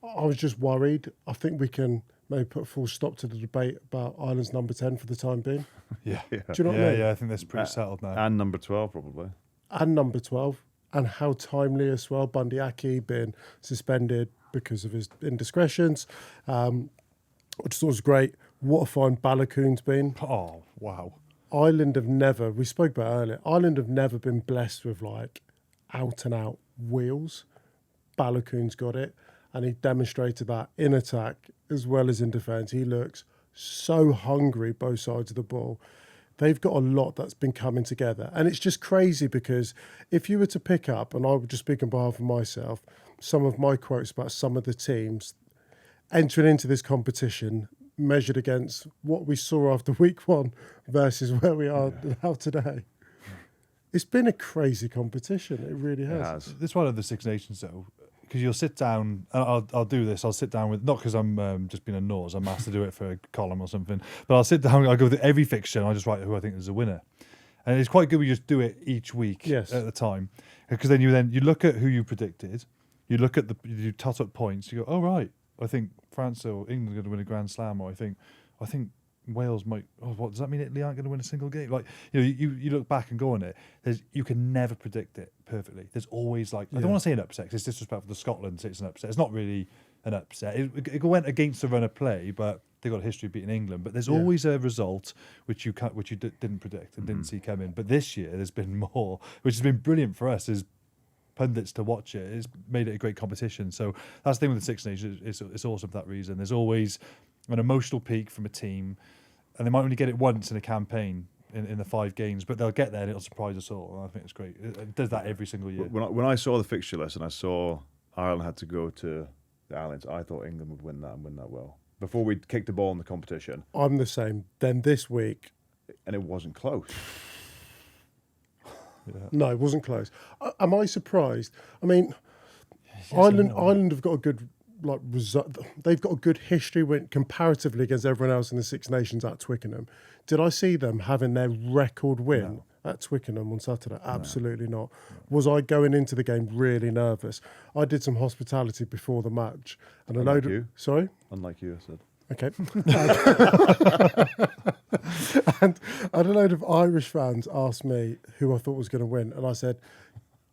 [SPEAKER 2] I was just worried. I think we can maybe put a full stop to the debate about Ireland's number 10 for the time being.
[SPEAKER 1] Yeah.
[SPEAKER 3] Yeah.
[SPEAKER 2] Do you know what I mean?
[SPEAKER 1] Yeah, I think that's pretty settled now.
[SPEAKER 3] And number 12, probably.
[SPEAKER 2] And number 12, and how timely as well. Bundy Aki being suspended because of his indiscretions. Which thought was great. What a fine Balogun's been.
[SPEAKER 1] Oh, wow.
[SPEAKER 2] Ireland have never, we spoke about it earlier, Ireland have never been blessed with like out and out wheels. Balogun's got it, and he demonstrated that in attack as well as in defence. He looks so hungry both sides of the ball. They've got a lot that's been coming together. And it's just crazy because if you were to pick up, and I would just speak on behalf of myself, some of my quotes about some of the teams entering into this competition measured against what we saw after week one versus where we are now today. It's been a crazy competition. It really has.
[SPEAKER 1] This one of the Six Nations, though, because you'll sit down, and I'll do this, I'll sit down with, not because I'm just being a nose, I'm asked to do it for a column or something, but I'll sit down, I'll go through every fixture, and I'll just write who I think is a winner. And it's quite good we just do it each week at the time, because then you look at who you predicted, you look at you tot up points, you go, oh right, I think France or England are going to win a Grand Slam, or I think Wales might. Oh, what does that mean? Italy aren't going to win a single game. Like you look back and go on it. You can never predict it perfectly. There's always I don't want to say an upset because it's disrespectful to Scotland. It's an upset. It's not really an upset. It went against the run of play, but they got a history of beating England. But there's always a result which you didn't predict and didn't see coming. But this year there's been more, which has been brilliant for us as pundits to watch it. It's made it a great competition. So that's the thing with the Six Nations. It's awesome for that reason. There's always an emotional peak from a team, and they might only get it once in a campaign in the 5 games, but they'll get there and it'll surprise us all. And I think it's great. It does that every single year.
[SPEAKER 3] When I saw the fixture list and I saw Ireland had to go to the Islands, I thought England would win that and win that well. Before we kicked the ball in the competition.
[SPEAKER 2] I'm the same. Then this week.
[SPEAKER 3] And it wasn't close.
[SPEAKER 2] No, it wasn't close. Am I surprised? I mean, Ireland have got a good result. They've got a good history comparatively against everyone else in the Six Nations at Twickenham. Did I see them having their record win at Twickenham on Saturday? Absolutely not. Was I going into the game really nervous? I did some hospitality before the match, and
[SPEAKER 3] Unlike you.
[SPEAKER 2] Sorry,
[SPEAKER 3] unlike you, I said.
[SPEAKER 2] Okay. And I had a load of Irish fans ask me who I thought was going to win. And I said,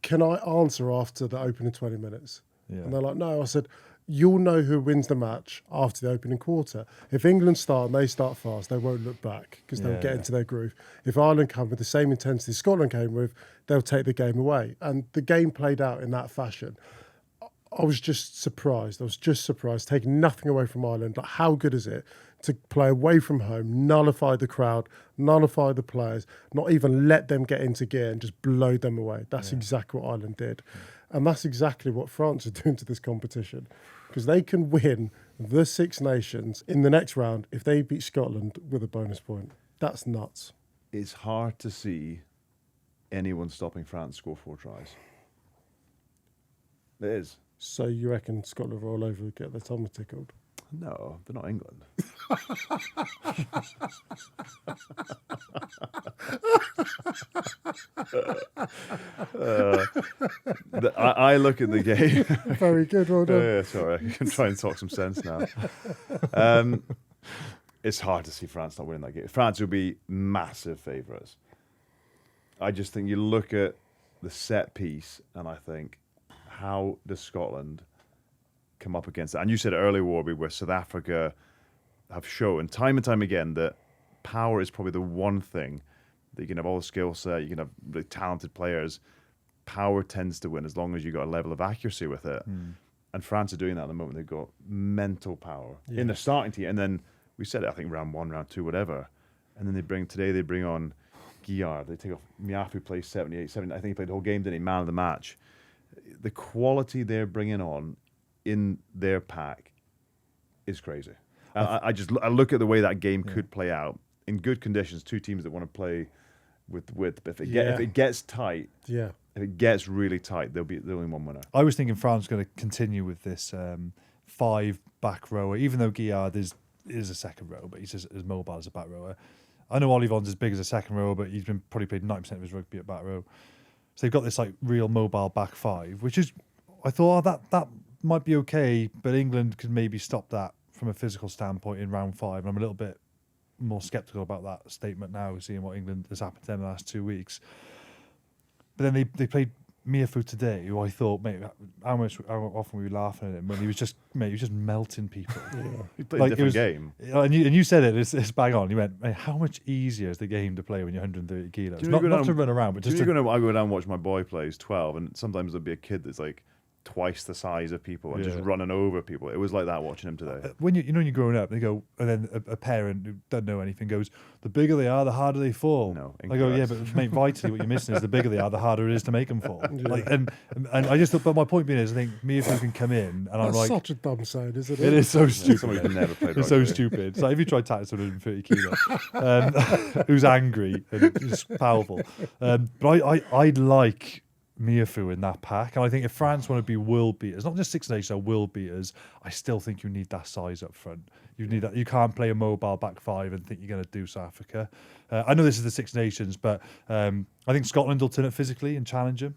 [SPEAKER 2] can I answer after the opening 20 minutes? Yeah. And they're like, no. I said, you'll know who wins the match after the opening quarter. If England start and they start fast, they won't look back because they'll get into their groove. If Ireland come with the same intensity Scotland came with, they'll take the game away. And the game played out in that fashion. I was just surprised. Taking nothing away from Ireland. Like, how good is it to play away from home, nullify the crowd, nullify the players, not even let them get into gear and just blow them away? That's exactly what Ireland did. And that's exactly what France are doing to this competition, because they can win the Six Nations in the next round if they beat Scotland with a bonus point. That's nuts.
[SPEAKER 3] It's hard to see anyone stopping France score 4 tries. It is.
[SPEAKER 2] So you reckon Scotland roll over and get their tummy tickled?
[SPEAKER 3] No, they're not England. I look at the game.
[SPEAKER 2] Very good, well done.
[SPEAKER 3] Yeah, sorry, I can try and talk some sense now. It's hard to see France not winning that game. France will be massive favourites. I just think you look at the set piece and I think, how does Scotland come up against that? And you said earlier, Warby, where South Africa have shown time and time again that power is probably the one thing that you can have all the skill set, you can have really talented players. Power tends to win as long as you've got a level of accuracy with it. And France are doing that at the moment. They've got mental power in their starting team. And then we said it, I think round 1, round 2, whatever. And then they bring on Guillard. They take off Miafu, plays 78, 70. I think he played the whole game, didn't he? Man of the match. The quality they're bringing on in their pack is crazy. I look at the way that game could play out in good conditions. 2 teams that want to play with width. But if it gets tight, if it gets really tight, there'll be only one winner.
[SPEAKER 1] I was thinking France going to continue with this 5 back rower, even though Guillard is a second rower, but he's just as mobile as a back rower. I know Olivon's as big as a second rower, but he's been probably played 90% of his rugby at back row. So they've got this real mobile back 5, which is, I thought that might be okay, but England could maybe stop that from a physical standpoint in round 5. And I'm a little bit more sceptical about that statement now, seeing what England has happened to them in the last 2 weeks. But then they played Miafu today, who I thought, mate, how often were we laughing at him when he was just melting people.
[SPEAKER 3] He played a different game.
[SPEAKER 1] And you said it, it's bang on. You went, mate, how much easier is the game to play when you're 130 kilos? Not to run around, but just
[SPEAKER 3] I go down and watch my boy play, he's 12, and sometimes there'll be a kid that's like twice the size of people and just running over people. It was like that watching him today.
[SPEAKER 1] When you're growing up, they go, and then a parent who doesn't know anything goes, the bigger they are, the harder they fall.
[SPEAKER 3] No,
[SPEAKER 1] I go, yeah, but mate, vitally, what you're missing is the bigger they are, the harder it is to make them fall. And I just thought, but my point being is, I think Miafu can come in, and I'm like,
[SPEAKER 2] such a dumb saying, isn't it?
[SPEAKER 1] It is so stupid.
[SPEAKER 3] Somebody who's never played
[SPEAKER 1] It's so stupid. It's like if you try tackling someone 130 kilos, who's angry and just powerful. But I'd like Miafu in that pack, and I think if France want to be world beaters, not just Six Nations, are world beaters, I still think you need that size up front. You need that. You can't play a mobile back 5 and think you're going to do South Africa. I know this is the Six Nations, but I think Scotland will turn up physically and challenge them.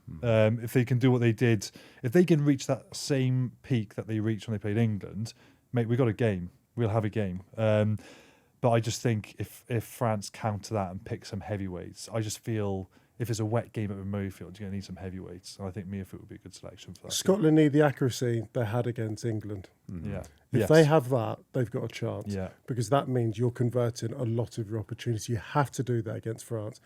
[SPEAKER 1] If they can do what they did, if they can reach that same peak that they reached when they played England, mate, we got a game. We'll have a game. But I just think if France counter that and pick some heavyweights, I just feel if it's a wet game at Murrayfield, you're going to need some heavyweights. And I think Miafu would be a good selection for that.
[SPEAKER 2] Scotland need the accuracy they had against England.
[SPEAKER 1] Yeah.
[SPEAKER 2] If they have that, they've got a chance.
[SPEAKER 1] Yeah.
[SPEAKER 2] Because that means you're converting a lot of your opportunities. You have to do that against France.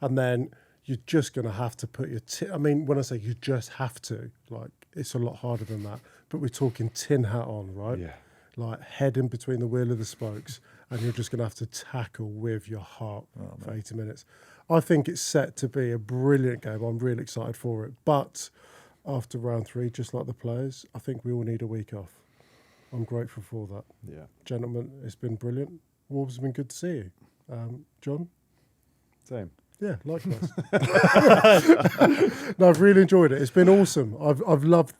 [SPEAKER 2] And then you're just going to have to put your... I mean, when I say you just have to, like, it's a lot harder than that. But we're talking tin hat on, right?
[SPEAKER 3] Yeah.
[SPEAKER 2] Like, head in between the wheel of the spokes. And you're just going to have to tackle with your heart for 80 minutes. I think it's set to be a brilliant game. I'm really excited for it. But after round 3, just like the players, I think we all need a week off. I'm grateful for that.
[SPEAKER 3] Yeah.
[SPEAKER 2] Gentlemen, it's been brilliant. Wolves, have been good to see you. John?
[SPEAKER 3] Same.
[SPEAKER 2] Yeah, likewise. No, I've really enjoyed it. It's been awesome. I've loved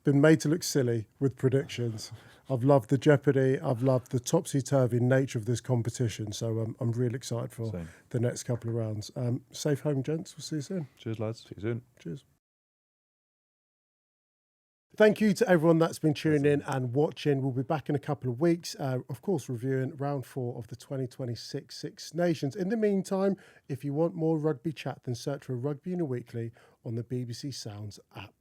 [SPEAKER 2] being made to look silly with predictions. I've loved the jeopardy. I've loved the topsy-turvy nature of this competition. So I'm really excited for the next couple of rounds. Safe home, gents. We'll see you soon.
[SPEAKER 1] Cheers, lads.
[SPEAKER 3] See you soon.
[SPEAKER 2] Cheers. Thank you to everyone that's been tuning in and watching. We'll be back in a couple of weeks, of course, reviewing round 4 of the 2026 Six Nations. In the meantime, if you want more rugby chat, then search for Rugby in a Weekly on the BBC Sounds app.